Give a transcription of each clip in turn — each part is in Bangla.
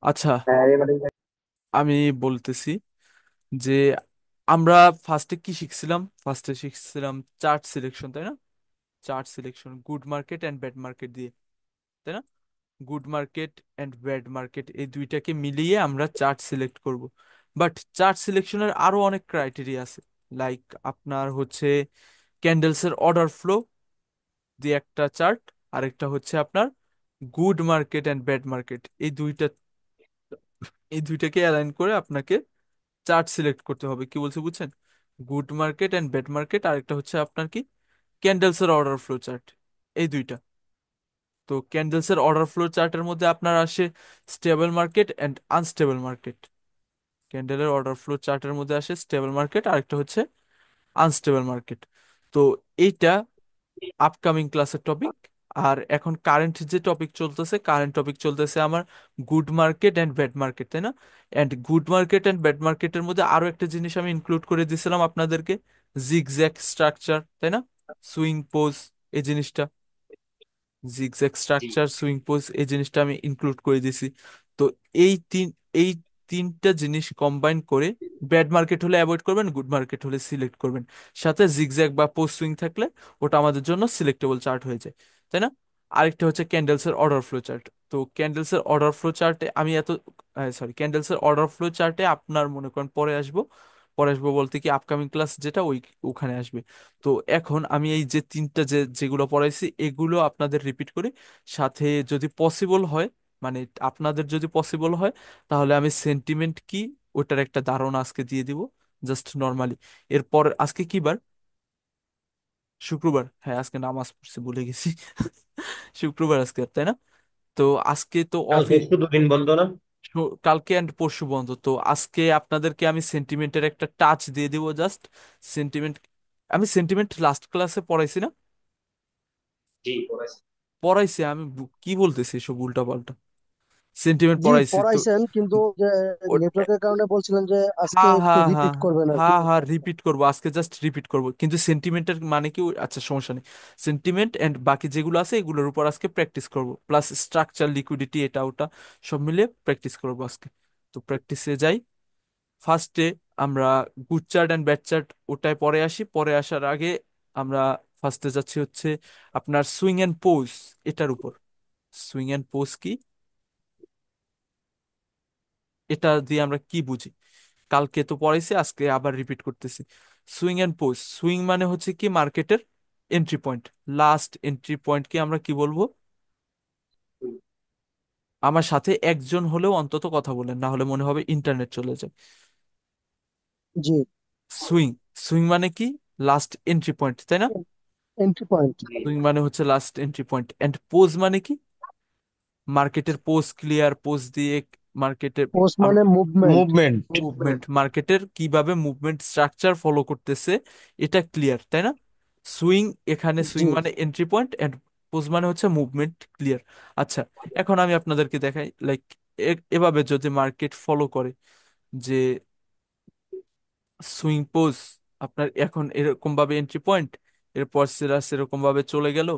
আচ্ছা, আমি বলতেছি যে আমরা ফার্স্টে শিখছিলাম চার্ট সিলেকশন, তাই না? Chart selection good market and bad market দিয়ে, তাই না? Good market and bad market এই দুইটাকে মিলিয়ে আমরা চার্ট সিলেক্ট করব। বাট চার্ট সিলেকশনের আরো অনেক ক্রাইটেরিয়া আছে। লাইক আপনার হচ্ছে ক্যান্ডেলসের অর্ডার ফ্লো দিয়ে একটা চার্ট, আরেকটা হচ্ছে আপনার good market and bad market, এই দুইটাকে অ্যালাইন করে আপনাকে চার্ট সিলেক্ট করতে হবে। কি বলছে বুঝছেন? Good market and bad market, আরেকটা হচ্ছে আপনার কি ক্যান্ডেলসের অর্ডার ফ্লো চার্ট, এই দুইটা। তো ক্যান্ডেলসের অর্ডার ফ্লো চার্টের মধ্যে আপনার আসে stable market and unstable market. ক্যান্ডেলের অর্ডার ফ্লো চার্টের মধ্যে আসে স্টেবল মার্কেট, আরেকটা হচ্ছে আনস্টেবল মার্কেট। তো এইটা আপকামিং ক্লাসের টপিক। আর এখন কারেন্ট যে টপিক চলতেছে, কারেন্ট টপিক চলতেছে আমার good market and bad market, তাই না? And good market and bad মার্কেটের মধ্যে আরো একটা জিনিস আমি ইনক্লুড করে দিয়েছিলাম আপনাদেরকে, জিগজ্যাগ স্ট্রাকচার, তাই না? সুইং পোজ, এই জিনিসটা, জিগজ্যাগ জি। স্ট্রাকচার, সুইং পোজ, এই জিনিসটা আমি ইনক্লুড করে দিছি। তো এই তিন এই তিনটা জিনিস কম্বাইন করে ব্যাড মার্কেট হলে অ্যাভয়েড করবেন, গুড মার্কেট হলে সিলেক্ট করবেন। সাথে জিগজ্যাগ বা পোজ সুইং থাকলে ওটা আমাদের জন্য সিলেক্টেবল চার্ট হয়ে যায়, তাই না? আরেকটা হচ্ছে ক্যান্ডেলসের অর্ডার ফ্লো চার্ট। তো ক্যান্ডেলসের অর্ডার ফ্লো চার্টে আমি এত সরি, ক্যান্ডেলসের অর্ডার ফ্লো চার্টে আপনার মনে করেন পরে আসবো বলতে কি আপকামিং ক্লাস যেটা ওখানে আসবে। তো এখন আমি এই যে তিনটা যেগুলো পড়াইছি এগুলো আপনাদের রিপিট করি। সাথে যদি পসিবল হয়, মানে আপনাদের যদি পসিবল হয়, তাহলে আমি সেন্টিমেন্ট কি ওটার একটা ধারণা আজকে দিয়ে দিব, জাস্ট নর্মালি। এরপর আজকে কি বার? শুক্রবার, হ্যাঁ আজকে নামাজ পড়ছি ভুলে গেছি। শুক্রবার আজকে, তাই না? তো আজকে তো কাল অফিস, পরশু দুদিন বন্ধ না? কালকে অ্যান্ড পরশু বন্ধ। তো আজকে আপনাদেরকে আমি সেন্টিমেন্টের একটা টাচ দিয়ে দিব, জাস্ট সেন্টিমেন্ট। আমি সেন্টিমেন্ট লাস্ট ক্লাসে পড়াইছি না? জি, পড়াইছি। পড়াইছি আমি কি বলতেছি এসব উল্টা পাল্টা? সেন্টিমেন্ট জি পড়াইছি তো। পড়াইছেন, কিন্তু যে ও- নেটওয়ার্কের কারণে বলছিলেন যে আজকে হ্যাঁ একটু হ্যাঁ হ্যাঁ রিপিট করবেন আর কি। হ্যাঁ হ্যাঁ, রিপিট করব আজকে, জাস্ট রিপিট করব। কিন্তু সেন্টিমেন্টের মানে কি আচ্ছা সমস্যা নেই। সেন্টিমেন্ট এন্ড বাকি যেগুলো আছে এগুলোর উপর আজকে প্র্যাকটিস করব, প্লাস স্ট্রাকচার, লিকুইডিটি, এটা ওটা সব মিলিয়ে প্র্যাকটিস করব আজকে। তো প্র্যাকটিসে যাই। ফার্স্টে আমরা good chart and bad chart ওটায় পরে আসি। পরে আসার আগে আমরা ফার্স্টে যাচ্ছি হচ্ছে আপনার সুইং অ্যান্ড পোজ, এটার উপর। সুইং অ্যান্ড পোজ কি, এটা দিয়ে আমরা কি বুঝি? কালকে তো পড়াইছি, আজকে আবার রিপিট করতেছি। সুইং এন্ড পোজ, সুইং মানে হচ্ছে কি মার্কেটের entry point, last entry point কি আমরা কি বলবো? আমার সাথে একজন হলেও অন্তত কথা বলেন, না হলে মনে হবে ইন্টারনেট চলে যায়। জি, সুইং, সুইং মানে কি লাস্ট এন্ট্রি পয়েন্ট, তাই না? Entry point. জি। সুইং মানে হচ্ছে লাস্ট এন্ট্রি পয়েন্ট। এন্ড পোজ মানে কি মার্কেটের পোজ ক্লিয়ার, পোজ দিয়ে মার্কেটের পোস্ট মানে মুভমেন্ট। মুভমেন্ট। মুভমেন্ট, মার্কেটের কিভাবে মুভমেন্ট স্ট্রাকচার ফলো করতেছে এটা ক্লিয়ার, তাই না? সুইং, এখানে সুইং জি, মানে এন্ট্রি পয়েন্ট এন্ড পোজ মানে হচ্ছে মুভমেন্ট ক্লিয়ার। আচ্ছা, এখন আমি আপনাদেরকে দেখাই, লাইক এভাবে যদি মার্কেট ফলো করে যে সুইং পোজ আপনার এখন এরকম ভাবে এন্ট্রি পয়েন্ট, এরপর সিরাস এরকম ভাবে চলে গেল।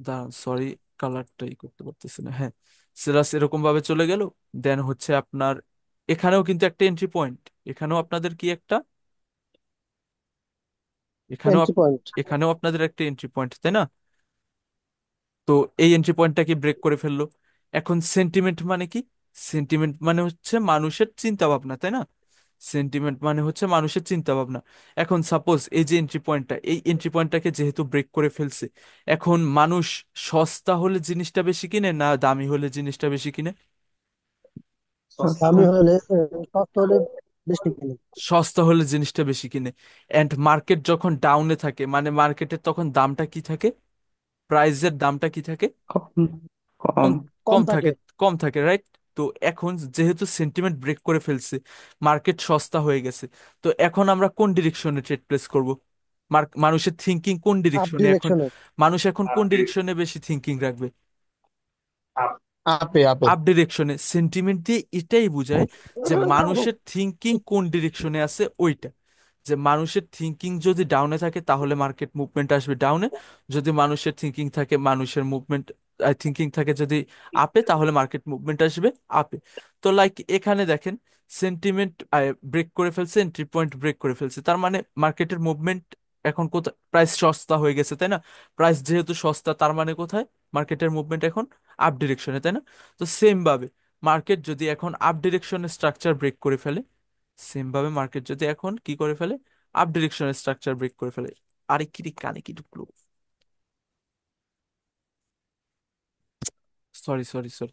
দাঁড়ান সরি, কালারটাই করতে পারতেছি না, হ্যাঁ। সিরাস এরকম ভাবে চলে গেল, দেন হচ্ছে আপনার এখানেও কিন্তু একটা এন্ট্রি পয়েন্ট, এখানেও আপনাদের কি একটা, এখানেও এন্ট্রি পয়েন্ট। এখানেও আপনাদের একটা এন্ট্রি পয়েন্ট, তাই না? তো এই এন্ট্রি পয়েন্টটাকে ব্রেক করে ফেললো। এখন সেন্টিমেন্ট মানে কি? সেন্টিমেন্ট মানে হচ্ছে মানুষের চিন্তা ভাবনা, তাই না? সেন্টিমেন্ট মানে হচ্ছে মানুষের চিন্তা ভাবনা। এখন সাপোজ এই যে এন্ট্রি পয়েন্টটা, এই এন্ট্রি পয়েন্টটাকে যেহেতু ব্রেক করে ফেলছে, এখন মানুষ সস্তা হলে জিনিসটা বেশি কিনে না দামি হলে জিনিসটা বেশি কিনে? সস্তা দামি হয়। হলে সস্তা হলে বেশি কিনে। সস্তা হলে জিনিসটা বেশি কিনে। এন্ড মার্কেট যখন ডাউনে থাকে, মানে মার্কেটের তখন দামটা কি থাকে, প্রাইসের দামটা কি থাকে? কম। কম, কম। কম কম থাকে, থাকে। কম থাকে, রাইট? তো এখন যেহেতু সেন্টিমেন্ট ব্রেক করে ফেলছে, মার্কেট সস্তা হয়ে গেছে, তো এখন আমরা কোন ডিরেকশনে ট্রেড প্লেস করব? মানুষের থিঙ্কিং কোন আপ ডিরেকশনে এখন? ডিরেকশনে। মানুষ এখন কোন আপডেট। ডিরেকশনে বেশি থিঙ্কিং রাখবে? আপ। আপে আপে। আপ ডিরেকশনে। সেন্টিমেন্ট দিয়ে এটাই বোঝায় যে মানুষের থিঙ্কিং কোন ডিরেকশনে আছে ওইটা। যে মানুষের থিঙ্কিং যদি ডাউনে থাকে তাহলে মার্কেট মুভমেন্ট আসবে ডাউনে, যদি মানুষের থিঙ্কিং থাকে মানুষের মুভমেন্ট থিঙ্কিং থাকে যদি আপে, তাহলে মার্কেট মুভমেন্ট আসবে আপে। তো লাইক এখানে দেখেন, সেন্টিমেন্ট ব্রেক করে ফেলছে, এন্ট্রি পয়েন্ট ব্রেক করে ফেলছে, তার মানে মার্কেটের মুভমেন্ট এখন কোথায়? প্রাইস সস্তা হয়ে গেছে, তাই না? প্রাইস যেহেতু সস্তা, তার মানে কোথায়? মার্কেটের মুভমেন্ট এখন আপ ডিরেকশনে, তাই না? তো সেম ভাবে মার্কেট যদি এখন আপ ডিরেকশনের স্ট্রাকচার ব্রেক করে ফেলে, সেম ভাবে মার্কেট যদি এখন কি করে ফেলে, আপ ডিরেকশনের স্ট্রাকচার ব্রেক করে ফেলে। আরে কি রে, কানে কি ঢুকলো? Sorry sorry sorry.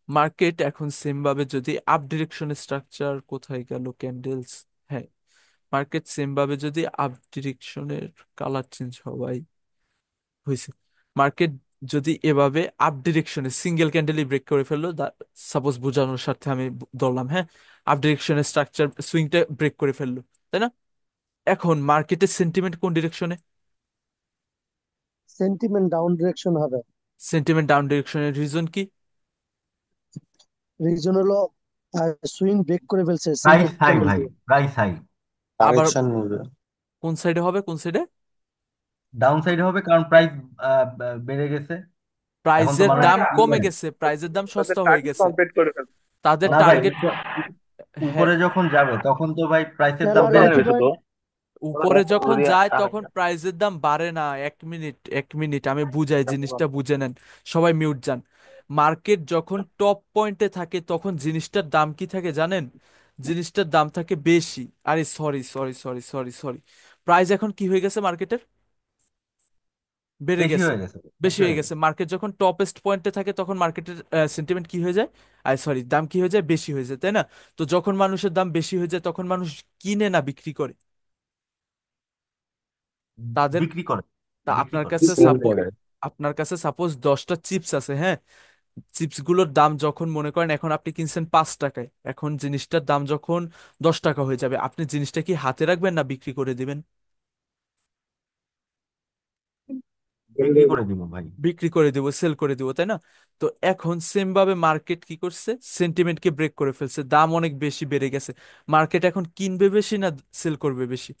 মার্কেট এখন সেম ভাবে যদি আপ ডিরেকশনের স্ট্রাকচার, কোথায় গেল ক্যান্ডেলস? হ্যাঁ, মার্কেট সেম ভাবে যদি আপ ডিরেকশনের, কালার চেঞ্জ হওয়াই হয়েছে, মার্কেট যদি এভাবে আপ ডিরেকশনে সিঙ্গেল ক্যান্ডেলই ব্রেক করে ফেললো, সাপোজ বোঝানোর স্বার্থে আমি ধরলাম, হ্যাঁ, আপ ডিরেকশনের স্ট্রাকচার সুইংটা ব্রেক করে ফেললো, তাই না? এখন মার্কেটের সেন্টিমেন্ট কোন ডিরেকশনে? সেন্টিমেন্ট ডাউন ডিরেকশন হবে। সেন্টিমেন্ট ডাউন ডিরেকশনের রিজন কি? রিজন হলো সুইং ব্রেক করে ফেলছে প্রাইস সিঙ্গেল হাই ক্যান্ডেল ভাই, দিয়ে। Price high. আবার কারেকশন নেবে। কোন সাইডে হবে, কোন সাইডে? ডাউন সাইড হবে কারণ প্রাইস বেড়ে গেছে। এখন তো প্রাইজের মানুষ দাম কি কমে করে। গেছে, প্রাইজের দাম তাদের সস্তা হয়ে টার্গেট গেছে, কমপ্লিট করে ফেলবে। তাদের না ভাই, টার্গেট। হ্যাঁ, উপরে যখন যাবে তখন তো ভাই প্রাইসের দাম সেলার বাড়বে। Entry point. উপরে যখন যায় তখন প্রাইজের দাম বাড়ে না। এক মিনিট, এক মিনিট, আমি বুঝাই, জিনিসটা বুঝে নেন। সবাই মিউট যান। মার্কেট যখন টপ পয়েন্টে থাকে তখন জিনিসটার দাম কি থাকে জানেন? জিনিসটার দাম থাকে বেশি। আরে sorry sorry sorry sorry sorry, price এখন কি হয়ে গেছে মার্কেটের? বেড়ে বেশি গেছে। হয়ে গেছে, বেশি বেশি হয়ে হয়ে গেছে। গেছে। মার্কেট যখন টপেস্ট পয়েন্টে থাকে তখন মার্কেটের সেন্টিমেন্ট কি হয়ে যায়? আই সরি, দাম কি হয়ে যায়? বেশি হয়ে যায়, তাই না? তো যখন মানুষের দাম বেশি হয়ে যায় তখন মানুষ কিনে না বিক্রি করে তাদের। বিক্রি করে, তা বিক্রি আপনার করে। কাছে সেল করে। আপনার কাছে সাপোজ 10টা চিপস আছে, হ্যাঁ। চিপস গুলোর দাম যখন মনে করেন এখন আপনি কিনছেন 5 টাকায়, এখন জিনিসটার দাম যখন 10 টাকা হয়ে যাবে, আপনি জিনিসটা কি হাতে রাখবেন না বিক্রি করে দিবেন? বিক্রি করে দিব ভাই। বিক্রি করে দিব, সেল করে দিব, তাই না? তো এখন সেম ভাবে মার্কেট কি করছে? সেন্টিমেন্টকে ব্রেক করে ফেলছে, দাম অনেক বেশি বেড়ে গেছে। মার্কেট এখন কিনবে বেশি না সেল করবে বেশি?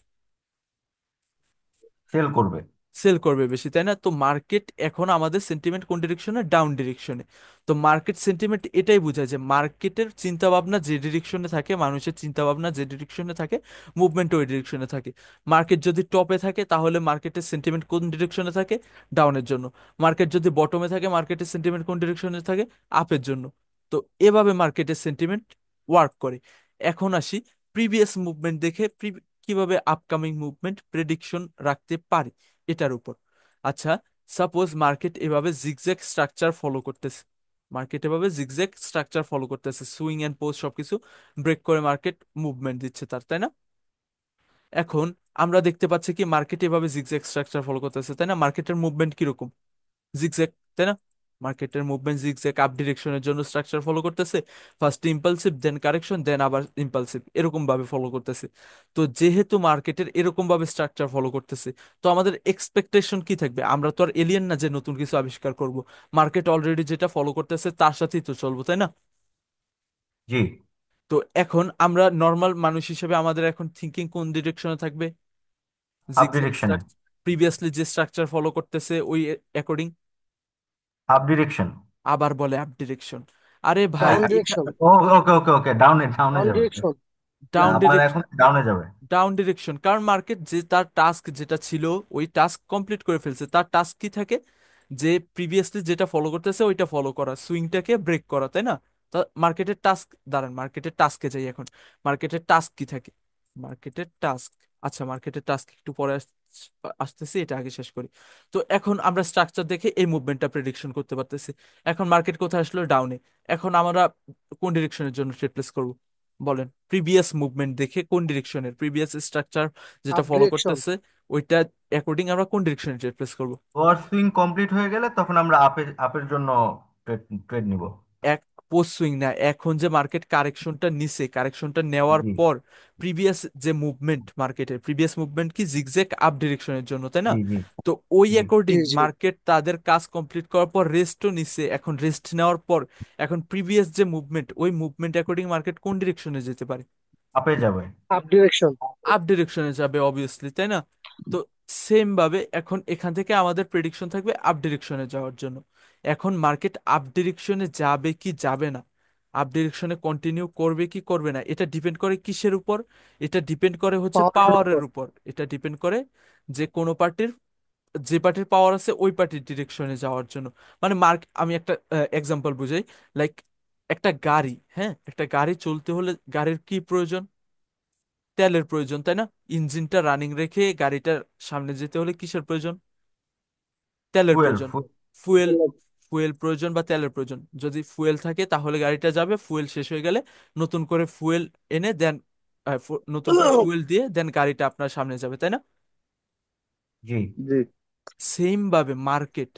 সেল করবে। সেল করবে বেশি, তাই না? তো মার্কেট এখন আমাদের সেন্টিমেন্ট কোন ডিরেকশনে? ডাউন ডিরেকশনে। তো মার্কেট সেন্টিমেন্ট এটাই বোঝায় যে মার্কেটের চিন্তা ভাবনা যে ডিরেকশনে থাকে, মানুষের চিন্তা ভাবনা যে ডিরেকশনে থাকে, মুভমেন্ট ওই ডিরেকশনে থাকে। মার্কেট যদি টপে থাকে তাহলে মার্কেটের সেন্টিমেন্ট কোন ডিরেকশনে থাকে? ডাউনের জন্য। মার্কেট যদি বটমে থাকে, মার্কেটের সেন্টিমেন্ট কোন ডিরেকশনে থাকে? আপের জন্য। তো এভাবে মার্কেটের সেন্টিমেন্ট ওয়ার্ক করে। এখন আসি প্রিভিয়াস মুভমেন্ট দেখে কিভাবে আপকামিং মুভমেন্ট প্রেডিকশন রাখতে পারি এটার উপর। আচ্ছা, সাপোজ মার্কেট এভাবে জিগজ্যাগ স্ট্রাকচার ফলো করতেছে, মার্কেট এভাবে জিগজ্যাগ স্ট্রাকচার ফলো করতেছে, সুইং এন্ড পোস্ট সবকিছু ব্রেক করে মার্কেট মুভমেন্ট দিচ্ছে তার, তাই না? এখন আমরা দেখতে পাচ্ছি কি মার্কেট এভাবে জিগজ্যাগ স্ট্রাকচার ফলো করতেছে, তাই না? মার্কেটের মুভমেন্ট কিরকম? জিগজ্যাগ, তাই না? মার্কেটের মুভমেন্ট জিগজ্যাগ, আপ ডিরেকশনের জন্য স্ট্রাকচার ফলো করতেছে। ফার্স্ট ইম্পালসিভ, দেন কারেকশন, দেন আবার ইম্পালসিভ, এরকম ভাবে ফলো করতেছে। তো যেহেতু মার্কেটের এরকম ভাবে স্ট্রাকচার ফলো করতেছে, তো আমাদের এক্সপেকটেশন কি থাকবে? আমরা তো আর এলিয়েন না যে নতুন কিছু আবিষ্কার করব। মার্কেট অলরেডি যেটা ফলো করতেছে তার সাথেই তো চলবো, তাই না? জি। তো এখন আমরা নর্মাল মানুষ হিসেবে আমাদের এখন থিঙ্কিং কোন ডিরেকশনে থাকবে? আপ জিগজ্যাগ ডিরেকশনে। স্ট্রাকচার, প্রিভিয়াসলি যে স্ট্রাকচার ফলো করতেছে ওই অ্যাকর্ডিং। Up direction. আবার বলে আপ ডিরেকশন। আরে ভাই ডাউন ডিরেকশন। ও, ওকে ওকে ওকে, ডাউনে ডাউনে ডাউন যাবে। ডিরেকশন। ডাউন আমার ডিরেকশন। এখন ডাউনে যাবে। ডাউন ডিরেকশন, কারণ মার্কেট যে তার টাস্ক যেটা ছিল ওই টাস্ক কমপ্লিট করে ফেলছে। তার টাস্ক কি থাকে? যে প্রিভিয়াসলি যেটা ফলো করতেছে ওইটা ফলো করা, সুইংটাকে ব্রেক করা, তাই না? তা মার্কেটের টাস্ক, দাঁড়ান মার্কেটের টাস্কে যাই এখন। মার্কেটের টাস্ক কি থাকে? মার্কেটের টাস্ক, আচ্ছা মার্কেটের টাস্ক একটু পরে আসতেছি, এটা আগে শেষ করি। তো এখন আমরা স্ট্রাকচার দেখে এই মুভমেন্টটা প্রেডিকশন করতে পারতেছি। এখন মার্কেট কোথায় আসলো? ডাউনে। এখন আমরা কোন ডিরেকশনের জন্য ট্রেড প্লেস করব? বলেন, প্রিভিয়াস মুভমেন্ট দেখে কোন ডিরেকশনের, প্রিভিয়াস স্ট্রাকচার যেটা আপ ফলো ডিরেকশন। করতেছে ওইটা অ্যাকর্ডিং আমরা কোন ডিরেকশনে ট্রেড প্লেস করব? ওর সুইং কমপ্লিট হয়ে গেলে তখন আমরা আপের আপের জন্য ট্রেড ট্রেড নিব। এক পোস্ট সুইং না, এখন যে মার্কেট কারেকশনটা নিছে, কারেকশনটা নেওয়ার জি পর প্রিভিয়াস যে মুভমেন্ট, মার্কেটের প্রিভিয়াস মুভমেন্ট কি জিগজ্যাগ আপ ডিরেকশনের জন্য, তাই না? জি জি তো ওই জি। জি অ্যাকর্ডিং জি। মার্কেট তাদের কাজ কমপ্লিট করার পর রেস্টও নিছে। এখন রেস্ট নেওয়ার পর এখন প্রিভিয়াস যে মুভমেন্ট, ওই মুভমেন্ট অ্যাকর্ডিং মার্কেট কোন ডিরেকশনে যেতে পারে? আপে যাবে। Up direction. আপ ডিরেকশনে যাবে অবভিয়াসলি, তাই না? তো সেম ভাবে এখন এখান থেকে আমাদের প্রেডিকশন থাকবে আপ ডিরেকশনে যাওয়ার জন্য। এখন মার্কেট আপ ডিরেকশনে যাবে কি যাবে না, আপ ডিরেকশনে কন্টিনিউ করবে কি করবে না, এটা ডিপেন্ড করে কিসের উপর? এটা ডিপেন্ড করে হচ্ছে পাওয়ারের উপর। পাওয়ারের উপর। এটা ডিপেন্ড করে যে কোনো পার্টির, যে পার্টির পাওয়ার আছে ওই পার্টির ডিরেকশনে যাওয়ার জন্য। মানে আমি একটা এক্সাম্পল বুঝাই। লাইক একটা গাড়ি, হ্যাঁ, একটা গাড়ি চলতে হলে গাড়ির কি প্রয়োজন? তেলের প্রয়োজন, তাই না? ইঞ্জিনটা রানিং রেখে গাড়িটার সামনে যেতে হলে কিসের প্রয়োজন? তেলের ফুয়েল প্রয়োজন। ফুয়েল, ফুয়েল প্রয়োজন বা তেলের প্রয়োজন। যদি ফুয়েল থাকে তাহলে গাড়িটা যাবে, ফুয়েল শেষ হয়ে গেলে নতুন করে ফুয়েল এনে দেন, নতুন করে ফুয়েল দিয়ে দেন গাড়িটা আপনার সামনে যাবে, তাই না? জি। জি। সেম ভাবে মার্কেট,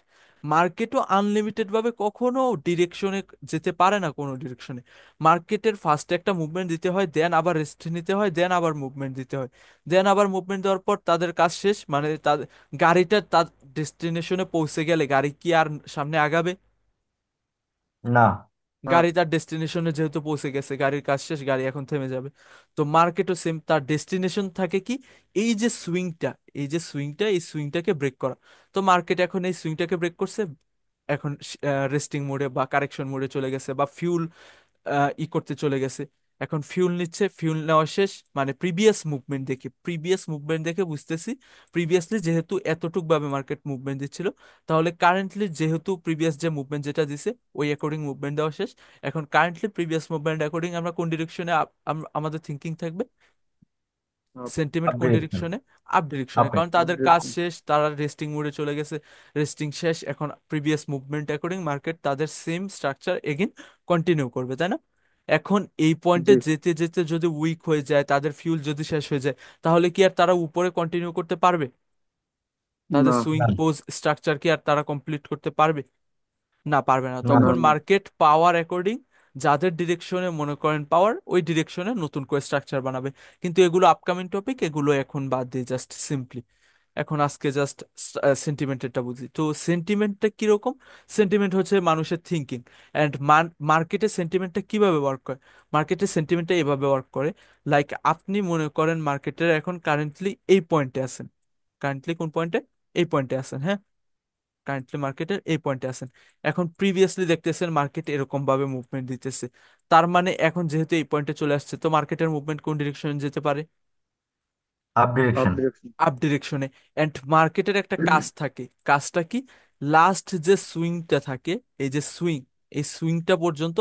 মার্কেটও আনলিমিটেড ভাবে কখনো ডিরেকশনে যেতে পারে না, কোনো ডিরেকশনে। মার্কেটের ফার্স্টে একটা মুভমেন্ট দিতে হয়, দেন আবার রেস্ট নিতে হয়, দেন আবার মুভমেন্ট দিতে হয়, দেন আবার মুভমেন্ট দেওয়ার পর তাদের কাজ শেষ। মানে তাদের গাড়িটা তার ডেস্টিনেশনে পৌঁছে গেলে গাড়ি কি আর সামনে আগাবে? না। গাড়ি তার ডেস্টিনেশনে যেহেতু পৌঁছে গেছে, গাড়ির কাজ শেষ, গাড়ি এখন থেমে যাবে। তো মার্কেটও সেম, তার ডেস্টিনেশন থাকে কি? এই যে সুইংটা, এই যে সুইংটা, এই সুইংটাকে ব্রেক করা। তো মার্কেট এখন এই সুইংটাকে ব্রেক করছে, এখন রেস্টিং মোডে বা কারেকশন মোডে চলে গেছে, বা ফিউল করতে চলে গেছে। এখন ফিউল নিচ্ছে, ফিউল নেওয়া শেষ। মানে প্রিভিয়াস মুভমেন্ট দেখে, প্রিভিয়াস মুভমেন্ট দেখে বুঝতেছি প্রিভিয়াসলি যেহেতু এতটুক ভাবে মার্কেট মুভমেন্ট দিচ্ছিল, তাহলে কারেন্টলি যেহেতু প্রিভিয়াস যে মুভমেন্ট যেটা দিছে ওই অ্যাকর্ডিং মুভমেন্ট দেওয়া শেষ। এখন কারেন্টলি প্রিভিয়াস মুভমেন্ট অ্যাকর্ডিং আমরা কোন ডিরেকশনে আমাদের থিঙ্কিং থাকবে? সেন্টিমেন্ট আপ কোন ডিরেকশন। ডিরেকশনে? আপ ডিরেকশনে, আপে। কারণ তাদের কাজ শেষ, তারা রেস্টিং মোডে চলে গেছে। রেস্টিং শেষ, এখন প্রিভিয়াস মুভমেন্ট অ্যাকর্ডিং মার্কেট তাদের সেম স্ট্রাকচার এগেন কন্টিনিউ করবে, তাই না? এখন এই পয়েন্টে জি। যেতে যেতে যদি উইক হয়ে যায়, তাদের ফিউল যদি শেষ হয়ে যায়, তাহলে কি আর তারা উপরে কন্টিনিউ করতে পারবে? তাদের না। সুইং না। পোজ স্ট্রাকচার কি আর তারা কমপ্লিট করতে পারবে? না, পারবে না। না। তখন মার্কেট পাওয়ার অ্যাকর্ডিং, যাদের ডিরেকশনে মনে করেন পাওয়ার, ওই ডিরেকশনে নতুন করে স্ট্রাকচার বানাবে। কিন্তু এগুলো আপকামিং টপিক, এগুলো এখন বাদ দিই জাস্ট সিম্পলি। এখন আজকে জাস্ট সেন্টিমেন্টটা বুঝি। তো সেন্টিমেন্টটা কিরকম? সেন্টিমেন্ট হচ্ছে মানুষের থিঙ্কিং। অ্যান্ড মার্কেটে সেন্টিমেন্টটা কিভাবে ওয়ার্ক করে? মার্কেটে সেন্টিমেন্টটা এভাবে ওয়ার্ক করে। লাইক আপনি মনে করেন মার্কেটের এখন কারেন্টলি এই পয়েন্টে আছেন, কারেন্টলি কোন পয়েন্টে? এই পয়েন্টে আছেন, হ্যাঁ, কারেন্টলি মার্কেটের এই পয়েন্টে আছেন। এখন প্রিভিয়াসলি দেখতেছেন মার্কেট এরকম ভাবে মুভমেন্ট দিতেছে, তার মানে এখন যেহেতু এই পয়েন্টে চলে আসছে, তো মার্কেটের মুভমেন্ট কোন ডিরেকশনে যেতে পারে? Up up direction. Direction. Up ডিরেকশনে। এন্ড মার্কেটের একটা কাজ থাকে, কাজটা কি? লাস্ট যে সুইংটা থাকে, এই যে সুইং, এই সুইংটা পর্যন্ত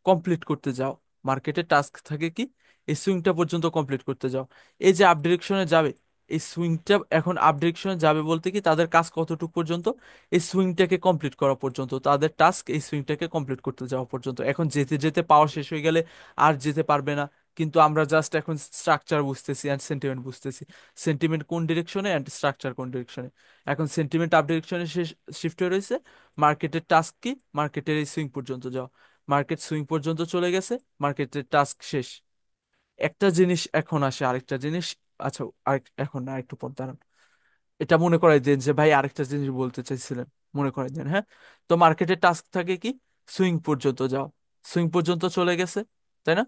কমপ্লিট করতে যাও। মার্কেটের টাস্ক থাকে কি? এই সুইংটা পর্যন্ত কমপ্লিট করতে যাও। এই যে আপ ডিরেকশনে যাবে, এই সুইংটা এখন আপ ডিরেকশনে যাবে বলতে কি তাদের কাজ কতটুকু পর্যন্ত? এই সুইংটাকে কমপ্লিট করা পর্যন্ত তাদের টাস্ক, এই সুইংটাকে কমপ্লিট করতে যাওয়া পর্যন্ত। এখন যেতে যেতে পাওয়ার শেষ হয়ে গেলে আর যেতে পারবে না। কিন্তু আমরা জাস্ট এখন স্ট্রাকচার বুঝতেছি অ্যান্ড সেন্টিমেন্ট বুঝতেছি, সেন্টিমেন্ট কোন ডিরেকশনে অ্যান্ড স্ট্রাকচার কোন ডিরেকশনে। এখন সেন্টিমেন্ট আপ ডিরেকশনে শিফট হয়ে রয়েছে। মার্কেটের টাস্ক কি? মার্কেটের এই সুইং পর্যন্ত যাও। মার্কেট সুইং পর্যন্ত চলে গেছে, মার্কেটের টাস্ক শেষ। একটা জিনিস এখন আসে, আরেকটা জিনিস। আচ্ছা, আরেক এখন না, একটু পর দাঁড়ান। এটা মনে করাই দেন যে ভাই আরেকটা জিনিস বলতে চাইছিলেন, মনে করাই দেন, হ্যাঁ। তো মার্কেটের টাস্ক থাকে কি? সুইং পর্যন্ত যাও। সুইং পর্যন্ত চলে গেছে, তাই না?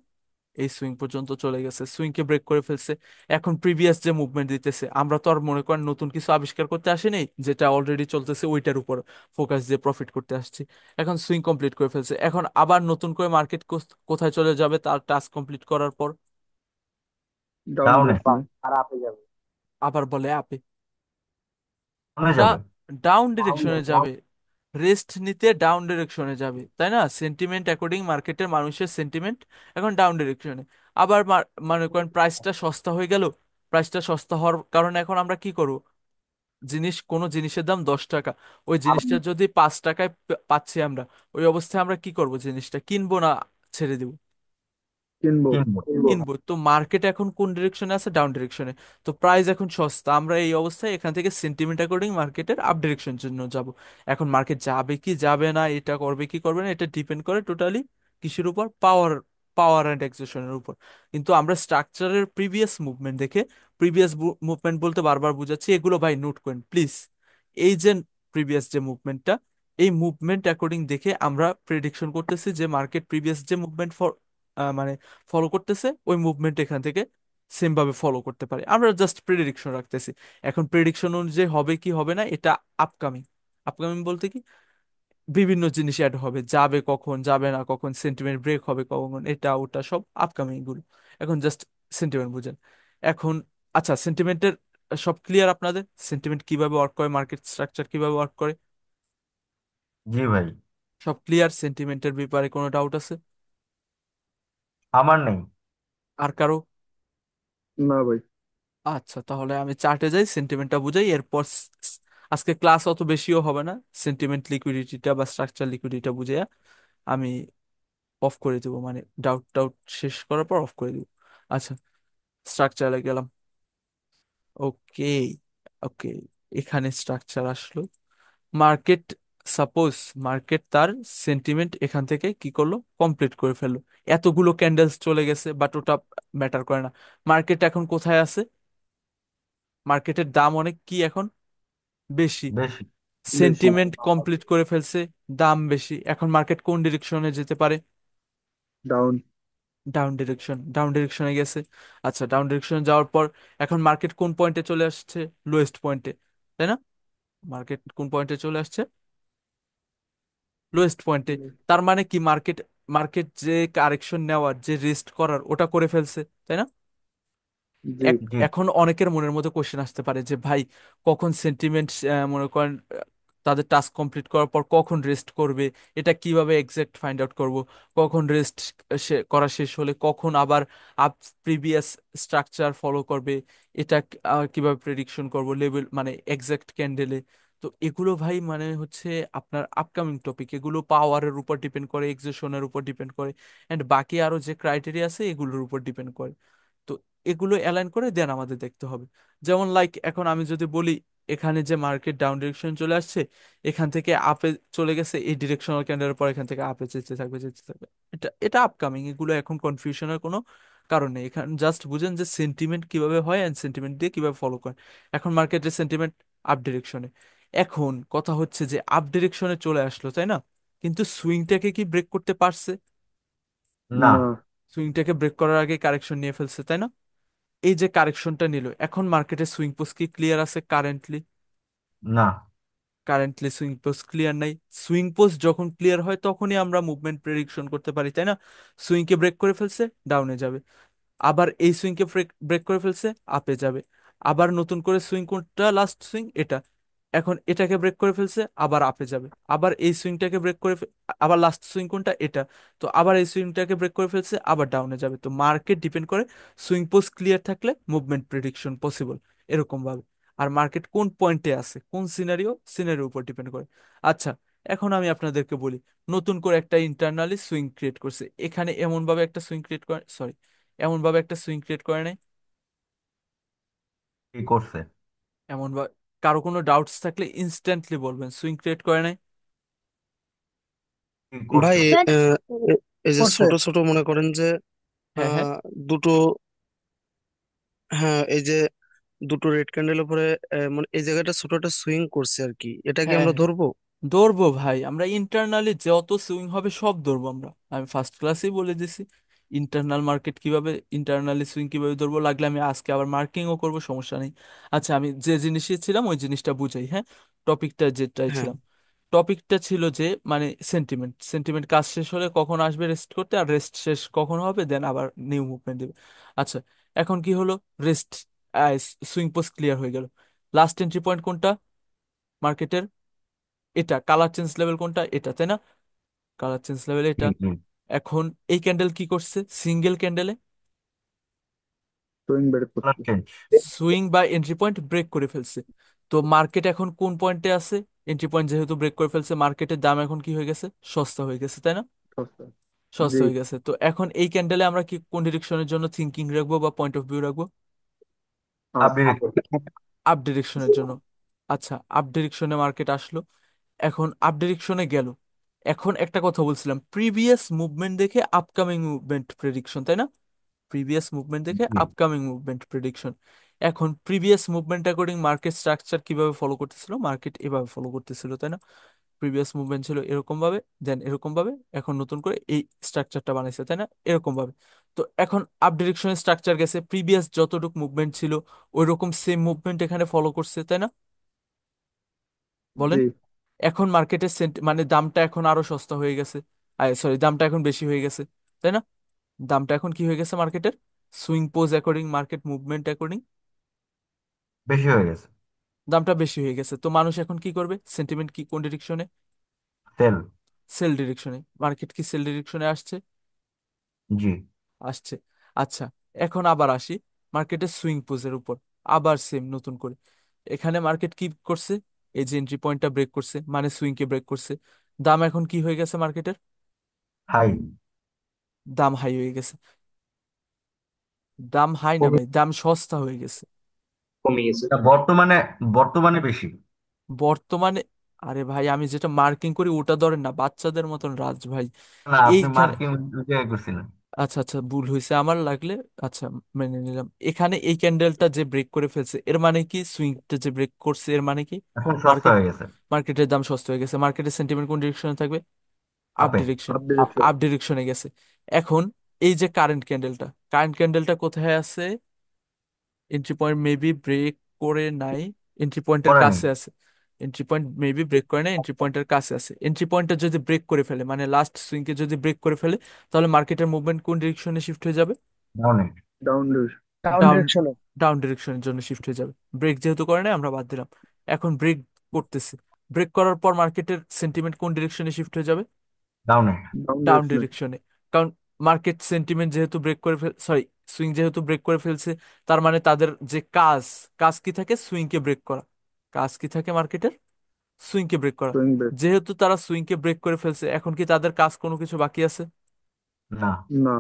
এই সুইং পর্যন্ত চলে গেছে, সুইং কে ব্রেক করে ফেলছে। এখন প্রিভিয়াস যে মুভমেন্ট দিতেছে, আমরা তো আর মনে করেন নতুন কিছু আবিষ্কার করতে আসিনি, যেটা অলরেডি চলতেছে ওইটার উপর ফোকাস দিয়ে প্রফিট করতে আসছি। এখন সুইং কমপ্লিট করে ফেলছে, এখন আবার নতুন করে মার্কেট কোথায় চলে যাবে তার টাস্ক কমপ্লিট করার পর? ডাউন ডাউনে। ডিরেকশনে। আর আপে যাবে। আবার বলে আপে। ডাউনে ডা যাবে। ডাউন ডিরেকশনে যাবে, রেস্ট নিতে ডাউন ডিরেকশনে যাবে, তাই না? সেন্টিমেন্ট অ্যাকর্ডিং মার্কেটের মানুষের সেন্টিমেন্ট এখন ডাউন ডিরেকশনে। আবার মনে করেন প্রাইসটা সস্তা হয়ে গেল। প্রাইসটা সস্তা হওয়ার কারণে এখন আমরা কি করব? কোনো জিনিসের দাম 10 টাকা, ওই জিনিসটা যদি 5 টাকায় পাচ্ছি আমরা, ওই অবস্থায় আমরা কি করব? জিনিসটা কিনবো না ছেড়ে দিব? কিনবো। কিনবো। কিনবো। তো মার্কেট এখন কোন ডিরেকশনে আছে? ডাউন ডিরেকশনে। তো প্রাইস এখন সস্তা, আমরা এই অবস্থায় এখান থেকে সেন্টিমেন্ট অ্যাকর্ডিং মার্কেটের আপ ডিরেকশন জন্য যাব। এখন মার্কেট যাবে কি যাবে না, এটা করবে কি করবে না, এটা ডিপেন্ড করে টোটালি কিসের উপর? পাওয়ার, পাওয়ার অ্যান্ড এক্সেশনের উপর। কিন্তু আমরা স্ট্রাকচারের প্রিভিয়াস মুভমেন্ট দেখে, প্রিভিয়াস মুভমেন্ট বলতে বারবার বুঝাচ্ছি, এগুলো ভাই নোট করেন প্লিজ। এই যে প্রিভিয়াস যে মুভমেন্টটা, এই মুভমেন্ট অ্যাকর্ডিং দেখে আমরা প্রেডিকশন করতেছি যে মার্কেট প্রিভিয়াস যে মুভমেন্ট মানে ফলো করতেছে, ওই মুভমেন্ট এখান থেকে সেম ভাবে ফলো করতে পারে। আমরা জাস্ট প্রেডিকশন রাখতেছি। এখন প্রেডিকশন অনুযায়ী হবে কি হবে না, এটা আপকামিং। আপকামিং বলতে কি? বিভিন্ন জিনিস অ্যাড হবে, যাবে কখন যাবে না কখন, সেন্টিমেন্ট ব্রেক হবে কখন, এটা ওটা সব আপকামিং গুলো। এখন জাস্ট সেন্টিমেন্ট বুঝেন এখন। আচ্ছা, সেন্টিমেন্টের সব ক্লিয়ার আপনাদের? সেন্টিমেন্ট কিভাবে ওয়ার্ক করে, মার্কেট স্ট্রাকচার কিভাবে ওয়ার্ক করে, জি ভাই। সব ক্লিয়ার? সেন্টিমেন্টের ব্যাপারে কোনো ডাউট আছে আমার নেই। আর কারো? না ভাই। আচ্ছা, তাহলে আমি চার্টে যাই, সেন্টিমেন্টটা বুঝাই, এরপর আজকে ক্লাস অত বেশিও হবে না, সেন্টিমেন্ট লিকুইডিটিটা বা স্ট্রাকচার লিকুইডিটিটা বুঝে আমি অফ করে দেবো, মানে ডাউট টাউট শেষ করার পর অফ করে দেবো। আচ্ছা, স্ট্রাকচারে গেলাম। ওকে, ওকে, এখানে স্ট্রাকচার আসলো। মার্কেট, সাপোজ মার্কেট তার সেন্টিমেন্ট এখান থেকে কি করলো, কমপ্লিট করে ফেললো, এতগুলো ক্যান্ডেলস চলে গেছে, বাট ওটা ম্যাটার করে না। মার্কেট এখন কোথায় আছে? মার্কেটের দাম অনেক কি এখন বেশি, বেশি। বেশি। সেন্টিমেন্ট কমপ্লিট করে ফেলছে, দাম বেশি, এখন মার্কেট কোন ডিরেকশনে যেতে পারে? ডাউন। ডাউন ডিরেকশন, ডাউন ডিরেকশনে গেছে। আচ্ছা, ডাউন ডিরেকশনে যাওয়ার পর এখন মার্কেট কোন পয়েন্টে চলে আসছে? লোয়েস্ট পয়েন্টে, তাই না? মার্কেট কোন পয়েন্টে চলে আসছে? লোয়েস্ট পয়েন্টে। তার মানে কি, মার্কেট মার্কেট যে কারেকশন নেওয়ার, যে রেস্ট করার, ওটা করে ফেলছে, তাই না? জি। জি। এখন অনেকের মনের মধ্যে কোশ্চেন আসতে পারে যে ভাই, কখন সেন্টিমেন্ট মনে করেন তাদের টাস্ক কমপ্লিট করার পর কখন রেস্ট করবে, এটা কিভাবে এক্সাক্ট ফাইন্ড আউট করব? কখন রেস্ট করা শেষ হলে কখন আবার আপ প্রিভিয়াস স্ট্রাকচার ফলো করবে, এটা কিভাবে প্রেডিকশন করব লেভেল, মানে এক্সাক্ট ক্যান্ডেলে? তো এগুলো ভাই মানে হচ্ছে আপনার আপকামিং টপিক, এগুলো পাওয়ারের উপর ডিপেন্ড করে, এক্সেশনের উপর ডিপেন্ড করে, এন্ড বাকি আরো যে ক্রাইটেরিয়া আছে এগুলোর উপর ডিপেন্ড করে। তো এগুলো অ্যালাইন করে দেন আমাদের দেখতে হবে। যেমন লাইক এখন আমি যদি বলি, এখানে যে মার্কেট ডাউন ডিরেকশন চলে আসছে, এখান থেকে আপে চলে গেছে, এই ডিরেকশনাল ক্যান্ডেলের পর এখান থেকে আপে যেতে থাকবে যেতে থাকবে, এটা এটা আপকামিং, এগুলো এখন কনফিউশনের কোনো কারণ নেই। এখানে জাস্ট বুঝেন যে সেন্টিমেন্ট কিভাবে হয় এন্ড সেন্টিমেন্ট দিয়ে কিভাবে ফলো করে। এখন মার্কেটের সেন্টিমেন্ট আপ ডিরেকশনে, এখন কথা হচ্ছে যে আপ ডিরেকশনে চলে আসলো, তাই না? কিন্তু সুইংটাকে কি ব্রেক করতে পারছে? না। না। সুইংটাকে ব্রেক করার আগে কারেকশন নিয়ে ফেলছে, তাই না? এই যে কারেকশনটা নিল, এখন মার্কেটে সুইং পোস্ট কি ক্লিয়ার আছে কারেন্টলি? না। কারেন্টলি সুইং পোস্ট ক্লিয়ার নাই। সুইং পোস্ট যখন ক্লিয়ার হয় তখনই আমরা মুভমেন্ট প্রেডিকশন করতে পারি, তাই না? সুইং কে ব্রেক করে ফেলছে, ডাউনে যাবে। আবার এই সুইং কে ব্রেক ব্রেক করে ফেলছে, আপে যাবে। আবার নতুন করে সুইং, কোনটা লাস্ট সুইং এটা, এখন এটাকে ব্রেক করে ফেলছে, আবার আপে যাবে। আবার এই সুইংটাকে ব্রেক করে আবার লাস্ট সুইং কোনটা, এটা। তো আবার এই সুইংটাকে ব্রেক করে ফেলছে, আবার ডাউনে যাবে। তো মার্কেট ডিপেন্ড করে সুইং পোস্ট ক্লিয়ার থাকলে মুভমেন্ট প্রেডিকশন পসিবল, এরকম ভাবে। আর মার্কেট কোন পয়েন্টে আছে, কোন সিনারিও, সিনারির উপর ডিপেন্ড করে। আচ্ছা, এখন আমি আপনাদেরকে বলি, নতুন করে একটা ইন্টারনালি সুইং ক্রিয়েট করছে, এখানে এমন ভাবে একটা সুইং ক্রিয়েট করে, সরি, এমন ভাবে একটা সুইং ক্রিয়েট করে নাই, কি করছে? এমন ভাবে। কারো কোনো ডাউটস থাকলে ইনস্ট্যান্টলি বলবেন, সুইং ক্রিয়েট করে নাই? কি ভাই করছে? আহ, এই যে করছে। ছোট ছোট মনে করেন যে হ্যাঁ, হ্যাঁ, দুটো, হ্যাঁ এই যে দুটো রেড ক্যান্ডেল উপরে মানে এই জায়গাটা ছোট একটা সুইং করছে আর কি, এটা কি হ্যাঁ, আমরা হ্যাঁ, ধরবো? ধরবো ভাই, আমরা ইন্টারনালি যত সুইং হবে সব ধরবো আমরা। আমি ফার্স্ট ক্লাসেই বলে দিছি ইন্টারনাল মার্কেট কিভাবে, ইন্টারনালি সুইং কিভাবে ধরবো, লাগলে আমি আজকে আবার মার্কিংও করবো, সমস্যা নেই। আচ্ছা, আমি যে জিনিসে ছিলাম ওই জিনিসটা বুঝাই, হ্যাঁ। টপিকটা যেটাই হ্যাঁ। ছিলাম, টপিকটা ছিল যে মানে সেন্টিমেন্ট, সেন্টিমেন্ট কাজ শেষ হলে কখন আসবে রেস্ট করতে, আর রেস্ট শেষ কখন হবে, দেন আবার নিউ মুভমেন্ট দেবে। আচ্ছা, এখন কি হলো, রেস্ট, সুইং পোস্ট ক্লিয়ার হয়ে গেল। লাস্ট এন্ট্রি পয়েন্ট কোনটা মার্কেটের? এটা। কালার চেঞ্জ লেভেল কোনটা, এটা, তাই না? কালার চেঞ্জ লেভেল এটা। হুম, হুম। এখন এই ক্যান্ডেল কি করছে, সিঙ্গেল ক্যান্ডেলে সুইং বের কালার করছে। চেঞ্জ। সুইং বা এন্ট্রি পয়েন্ট ব্রেক করে ফেলছে। তো মার্কেট এখন কোন পয়েন্টে আছে? এন্ট্রি পয়েন্ট যেহেতু ব্রেক করে ফেলছে, মার্কেটের দাম এখন কি হয়ে গেছে, সস্তা হয়ে গেছে, তাই না? সস্তা। জি। সস্তা হয়ে গেছে। তো এখন এই ক্যান্ডেলে আমরা কি কোন ডিরেকশনের জন্য থিঙ্কিং রাখবো বা পয়েন্ট অফ ভিউ রাখবো? আপ। আপনি। আপ ডিরেকশনের জন্য। আচ্ছা, আপ ডিরেকশনে মার্কেট আসলো, এখন আপ ডিরেকশনে গেল। এখন একটা কথা বলছিলাম, প্রিভিয়াস মুভমেন্ট দেখে আপকামিং মুভমেন্ট প্রেডিকশন, তাই না? প্রিভিয়াস মুভমেন্ট দেখে জি। Upcoming movement prediction. এখন previous movement according market structure কিভাবে ফলো করতেছিল, মার্কেট এভাবে ফলো করতেছিল, তাই না? প্রিভিয়াস মুভমেন্ট ছিল এরকম ভাবে, দেন এরকম ভাবে, এখন নতুন করে এই স্ট্রাকচারটা বানাইছে, তাই না, এরকম ভাবে। তো এখন আপ ডিরেকশনের স্ট্রাকচার গেছে, প্রিভিয়াস যতটুকু মুভমেন্ট ছিল ওই রকম সেম মুভমেন্ট এখানে ফলো করছে, তাই না? জি। বলেন। এখন মার্কেটের মানে দামটা এখন আরো সস্তা হয়ে গেছে, সরি দামটা এখন বেশি হয়ে গেছে, তাই না? দামটা এখন কি হয়ে গেছে মার্কেটের, swing pose according, market movement according বেশি হয়ে গেছে। দামটা বেশি হয়ে গেছে। তো মানুষ এখন কি করবে, সেন্টিমেন্ট কি কোন ডিরেকশনে? সেল। সেল ডিরেকশনে। মার্কেট কি সেল ডিরেকশনে আসছে? জি। আসছে। আচ্ছা, এখন আবার আসি মার্কেটের সুইং পোজের উপর। আবার সেম নতুন করে এখানে মার্কেট কি করছে, এই যে এন্ট্রি পয়েন্টটা ব্রেক করছে মানে সুইং কে ব্রেক করছে। দাম এখন কি হয়ে গেছে মার্কেটের? হাই। দাম হাই হয়ে গেছে। দাম হাই না কমে ভাই, দাম সস্তা হয়ে গেছে। কমে গেছে। বর্তমানে, বর্তমানে বেশি। বর্তমানে? আরে ভাই আমি যেটা মার্কিং করি ওটা ধরেন না, বাচ্চাদের মতন রাজ ভাই। না, আপনি এইখানে, মার্কিং করছিলেন। আচ্ছা আচ্ছা ভুল হয়েছে আমার লাগলে, আচ্ছা মেনে নিলাম। এখানে এই ক্যান্ডেলটা যে ব্রেক করে ফেলছে এর মানে কি, সুইংটা যে ব্রেক করছে এর মানে কি, এখন সস্তা মার্কেট, হয়ে গেছে। মার্কেটের দাম সস্তা হয়ে গেছে। মার্কেটের সেন্টিমেন্ট কোন ডিরেকশনে থাকবে? আপ আপে। ডিরেকশন। Up direction. আপ ডিরেকশনে গেছে। এখন এই যে কারেন্ট ক্যান্ডেলটা কোথায় আছে? এন্ট্রি পয়েন্ট মেবি ব্রেক করে নাই, এন্ট্রি পয়েন্টের করে নেই। কাছে আছে। এন্ট্রি পয়েন্ট মেবি ব্রেক করে নাই, এন্ট্রি পয়েন্টের কাছে আছে। এন্ট্রি পয়েন্টটা যদি ব্রেক করে ফেলে মানে লাস্ট সুইংকে যদি ব্রেক করে ফেলে, তাহলে মার্কেটের মুভমেন্ট কোন ডিরেকশনে শিফট হয়ে যাবে? ডাউনে। Down direction. Down down. ডিরেকশনে। ডাউন ডিরেকশনের জন্য শিফট হয়ে যাবে। ব্রেক যেহেতু করে নাই আমরা বাদ দিলাম। এখন ব্রেক করতেছে, ব্রেক করার পর মার্কেটের সেন্টিমেন্ট কোন ডিরেকশনে শিফট হয়ে যাবে? ডাউনে। ডাউন ডাউন ডিরেকশনে। ডিরেকশনে। কারণ মার্কেট সেন্টিমেন্ট যেহেতু ব্রেক করে সরি, সুইং যেহেতু ব্রেক করে ফেলছে, তার মানে তাদের যে কাজ, কাজ কি থাকে, সুইং কে ব্রেক করা। কাজ কি থাকে মার্কেটের? সুইং কে ব্রেক করা। Swing break. যেহেতু তারা সুইং কে ব্রেক করে ফেলছে, এখন কি তাদের কাজ কোনো কিছু বাকি আছে? না। না।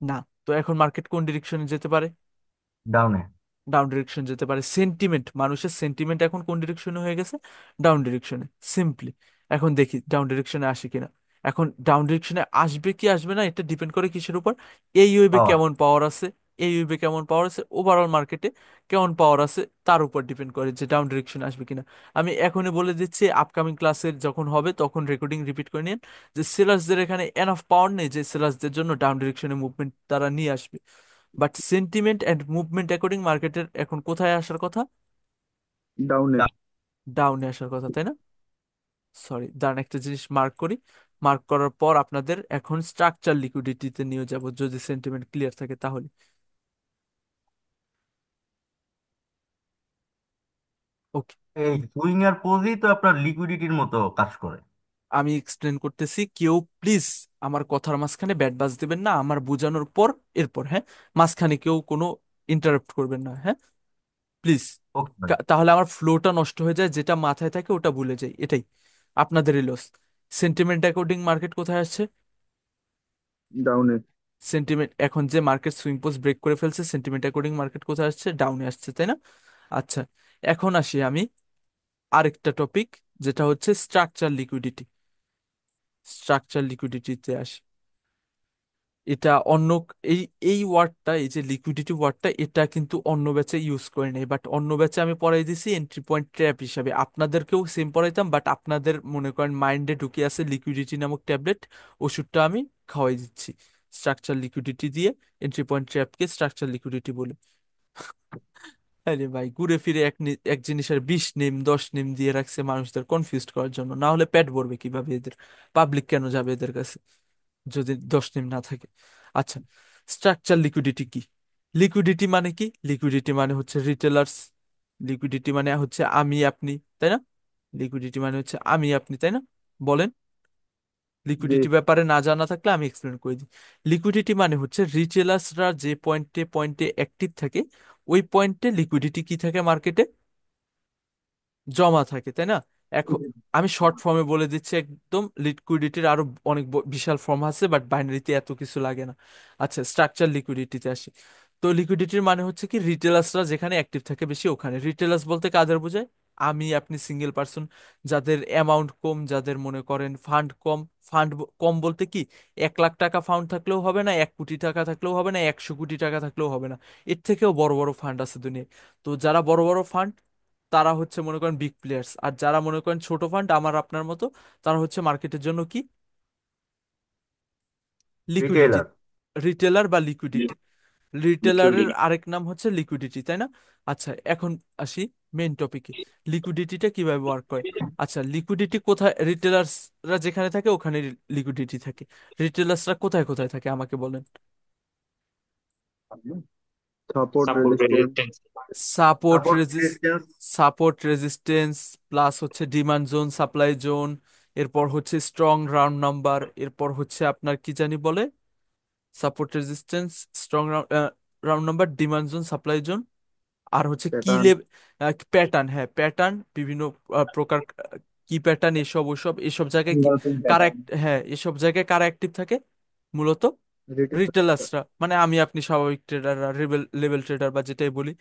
না। তো এখন মার্কেট কোন ডিরেকশনে যেতে পারে? ডাউনে। ডাউন ডিরেকশন যেতে পারে। সেন্টিমেন্ট, মানুষের সেন্টিমেন্ট এখন কোন ডিরেকশনে হয়ে গেছে? ডাউন ডিরেকশনে। সিম্পলি এখন দেখি ডাউন ডিরেকশনে আসে কিনা। এখন ডাউন ডিরেকশনে আসবে কি আসবে না এটা ডিপেন্ড করে কিসের উপর? এই ওয়েভে পাওয়ার। কেমন পাওয়ার আছে, এই ওয়েভে কেমন পাওয়ার আছে, ওভারঅল মার্কেটে কেমন পাওয়ার আছে, তার উপর ডিপেন্ড করে যে ডাউন ডিরেকশনে আসবে কিনা। আমি এখনই বলে দিচ্ছি, আপকামিং ক্লাসের যখন হবে তখন রেকর্ডিং রিপিট করে নিন, যে সেলার্সদের এখানে এনাফ পাওয়ার নেই যে সেলার্সদের জন্য ডাউন ডিরেকশনে মুভমেন্ট তারা নিয়ে আসবে। But sentiment and movement according মার্কেটের এখন কোথায় আসার কথা? ডাউনে। ডাউনে আসার কথা, তাই না? সরি, দাঁড়ান একটা জিনিস মার্ক করি। মার্ক করার পর আপনাদের এখন স্ট্রাকচার লিকুইডিটিতে নিয়ে যাব, যদি সেন্টিমেন্ট ক্লিয়ার থাকে তাহলে। ওকে। এই সুইং আর পোজই তো আপনার লিকুইডিটির মতো কাজ করে। আমি এক্সপ্লেন করতেছি, কেউ প্লিজ আমার কথার মাঝখানে ব্যাট বাজ দিবেন না আমার বোঝানোর পর, এরপর হ্যাঁ, মাঝখানে কেউ কোনো ইন্টারাপ্ট করবেন না, হ্যাঁ প্লিজ। ওকে ভাই। তাহলে আমার ফ্লোটা নষ্ট হয়ে যায়, যেটা মাথায় থাকে ওটা ভুলে যাই, এটাই আপনাদেরই লস। সেন্টিমেন্ট অ্যাকর্ডিং মার্কেট কোথায় আসছে? ডাউনে। সেন্টিমেন্ট, এখন যে মার্কেট সুইং পোস্ট ব্রেক করে ফেলছে, সেন্টিমেন্ট অ্যাকর্ডিং মার্কেট কোথায় আসছে? ডাউনে আসছে, তাই না? আচ্ছা, এখন আসি আমি আরেকটা টপিক, যেটা হচ্ছে স্ট্রাকচার লিকুইডিটি। স্ট্রাকচার লিকুইডিটিতে আসি। এটা অন্য, এই এই ওয়ার্ডটা, এই যে লিকুইডিটি ওয়ার্ডটা, এটা কিন্তু অন্য ব্যাচে ইউজ করে নেই, বাট অন্য ব্যাচে আমি পড়াই দিছি এন্ট্রি পয়েন্ট ট্র্যাপ হিসাবে। আপনাদেরকেও সেম পড়াইতাম, বাট আপনাদের মনে করেন মাইন্ডে ঢুকে আছে লিকুইডিটি নামক ট্যাবলেট, ওষুধটা আমি খাওয়াই দিচ্ছি স্ট্রাকচার লিকুইডিটি দিয়ে। এন্ট্রি পয়েন্ট ট্র্যাপকে স্ট্রাকচার লিকুইডিটি বলে। আরে ভাই ঘুরে ফিরে এক জিনিসের 20 নেম 10 নেম দিয়ে রাখছে মানুষদের কনফিউজ করার জন্য, না হলে পেট ভরবে কিভাবে এদের? পাবলিক কেন যাবে এদের কাছে যদি 10 নেম না থাকে? আচ্ছা, স্ট্রাকচার লিকুইডিটি কি? লিকুইডিটি মানে কি? লিকুইডিটি মানে হচ্ছে রিটেলার্স। লিকুইডিটি মানে হচ্ছে আমি আপনি, তাই না? লিকুইডিটি মানে হচ্ছে আমি আপনি, তাই না? বলেন। জি। লিকুইডিটি ব্যাপারে না জানা থাকলে আমি এক্সপ্লেন করে দিই। লিকুইডিটি মানে হচ্ছে রিটেলার্সরা যে পয়েন্টে পয়েন্টে অ্যাক্টিভ থাকে, ওই পয়েন্টে লিকুইডিটি কি থাকে মার্কেটে? জমা থাকে, তাই না? এখন আমি শর্ট ফর্মে বলে দিচ্ছি একদম, লিকুইডিটির আরো অনেক বিশাল ফর্ম আছে, বাট বাইনারিতে এত কিছু লাগে না। আচ্ছা, স্ট্রাকচার লিকুইডিটিতে আসি। তো লিকুইডিটির মানে হচ্ছে কি, রিটেলার্সরা যেখানে অ্যাক্টিভ থাকে বেশি ওখানে। রিটেলার্স বলতে কাদের বোঝায়? আমি আপনি সিঙ্গেল পার্সন, যাদের অ্যামাউন্ট কম, যাদের মনে করেন ফান্ড কম। ফান্ড কম বলতে কি, 1 লাখ টাকা ফান্ড থাকলেও হবে না, 1 কোটি টাকা থাকলেও হবে না, 100 কোটি টাকা থাকলেও হবে না, এর থেকেও বড় বড় ফান্ড আছে দুনিয়ায়। তো যারা বড় বড় ফান্ড, তারা হচ্ছে মনে করেন বিগ প্লেয়ার্স। আর যারা মনে করেন ছোট ফান্ড আমার আপনার মতো, তারা হচ্ছে মার্কেটের জন্য কি, লিকুইডিটি। রিটেইলার। রিটেলার বা লিকুইডিটি। রিটেলারের লিকুইডিটি। আরেক নাম হচ্ছে লিকুইডিটি, তাই না? আচ্ছা, এখন আসি মেইন টপিকে লিকুইডিটিটা কিভাবে ওয়ার্ক করে। আচ্ছা, লিকুইডিটি কোথায়, রিটেলার্সরা যেখানে থাকে ওখানে লিকুইডিটি থাকে। রিটেলার্সরা কোথায় কোথায় থাকে আমাকে বলেন। Support support resistance. Resistance. Support support রেজিস রেজিস্ট্যান্স। সাপোর্ট রেজিস্টেন্স প্লাস হচ্ছে ডিমান্ড জোন, সাপ্লাই জোন, এরপর হচ্ছে স্ট্রং রাউন্ড নাম্বার, এরপর হচ্ছে আপনার কি জানি বলে, support resistance, strong round number, demand zone, supply zone, আর হচ্ছে কি প্যাটার্ন। লেভ, প্যাটার্ন, হ্যাঁ প্যাটার্ন, বিভিন্ন প্রকার কি প্যাটার্ন, এসব ওসব এসব জায়গায় ডেভেলপিং কারা প্যাটার্ন। হ্যাঁ এসব জায়গায় কারা অ্যাক্টিভ থাকে মূলত, রিটেলার্সরা। রিটেলার্সরা, মানে আমি আপনি স্বাভাবিক ট্রেডাররা, লেভেল ট্রেডার বা যেটাই বলি,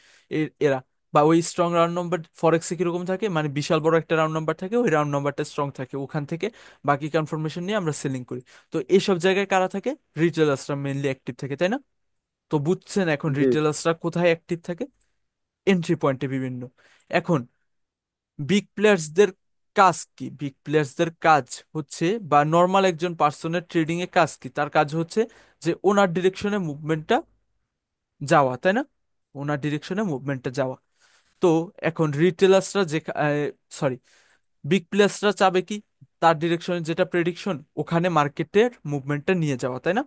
এরা। বা ওই স্ট্রং রাউন্ড নাম্বার ফরেক্সে কিরকম থাকে, মানে বিশাল বড় একটা রাউন্ড নাম্বার থাকে, ওই রাউন্ড নাম্বারটা স্ট্রং থাকে, ওখান থেকে বাকি কনফার্মেশন নিয়ে আমরা সেলিং করি। তো এইসব জায়গায় কারা থাকে, রিটেলার্সরা মেইনলি অ্যাক্টিভ থাকে, তাই না? তো বুঝছেন এখন জি। রিটেলার্সরা কোথায় অ্যাক্টিভ থাকে, এন্ট্রি পয়েন্টে বিভিন্ন। এখন বিগ প্লেয়ার্সদের কাজ কি, বিগ প্লেয়ার্সদের কাজ হচ্ছে, বা নর্মাল একজন পার্সনের ট্রেডিং এ কাজ কি, তার কাজ হচ্ছে যে ওনার ডিরেকশনে মুভমেন্টটা যাওয়া, তাই না? ওনার ডিরেকশনে মুভমেন্টটা যাওয়া। তো এখন রিটেলার্সরা যে, সরি, বিগ প্লেয়ার্সরা চাবে কি, তার ডিরেকশনে যেটা প্রেডিকশন ওখানে মার্কেটের মুভমেন্টটা নিয়ে যাওয়া, তাই না?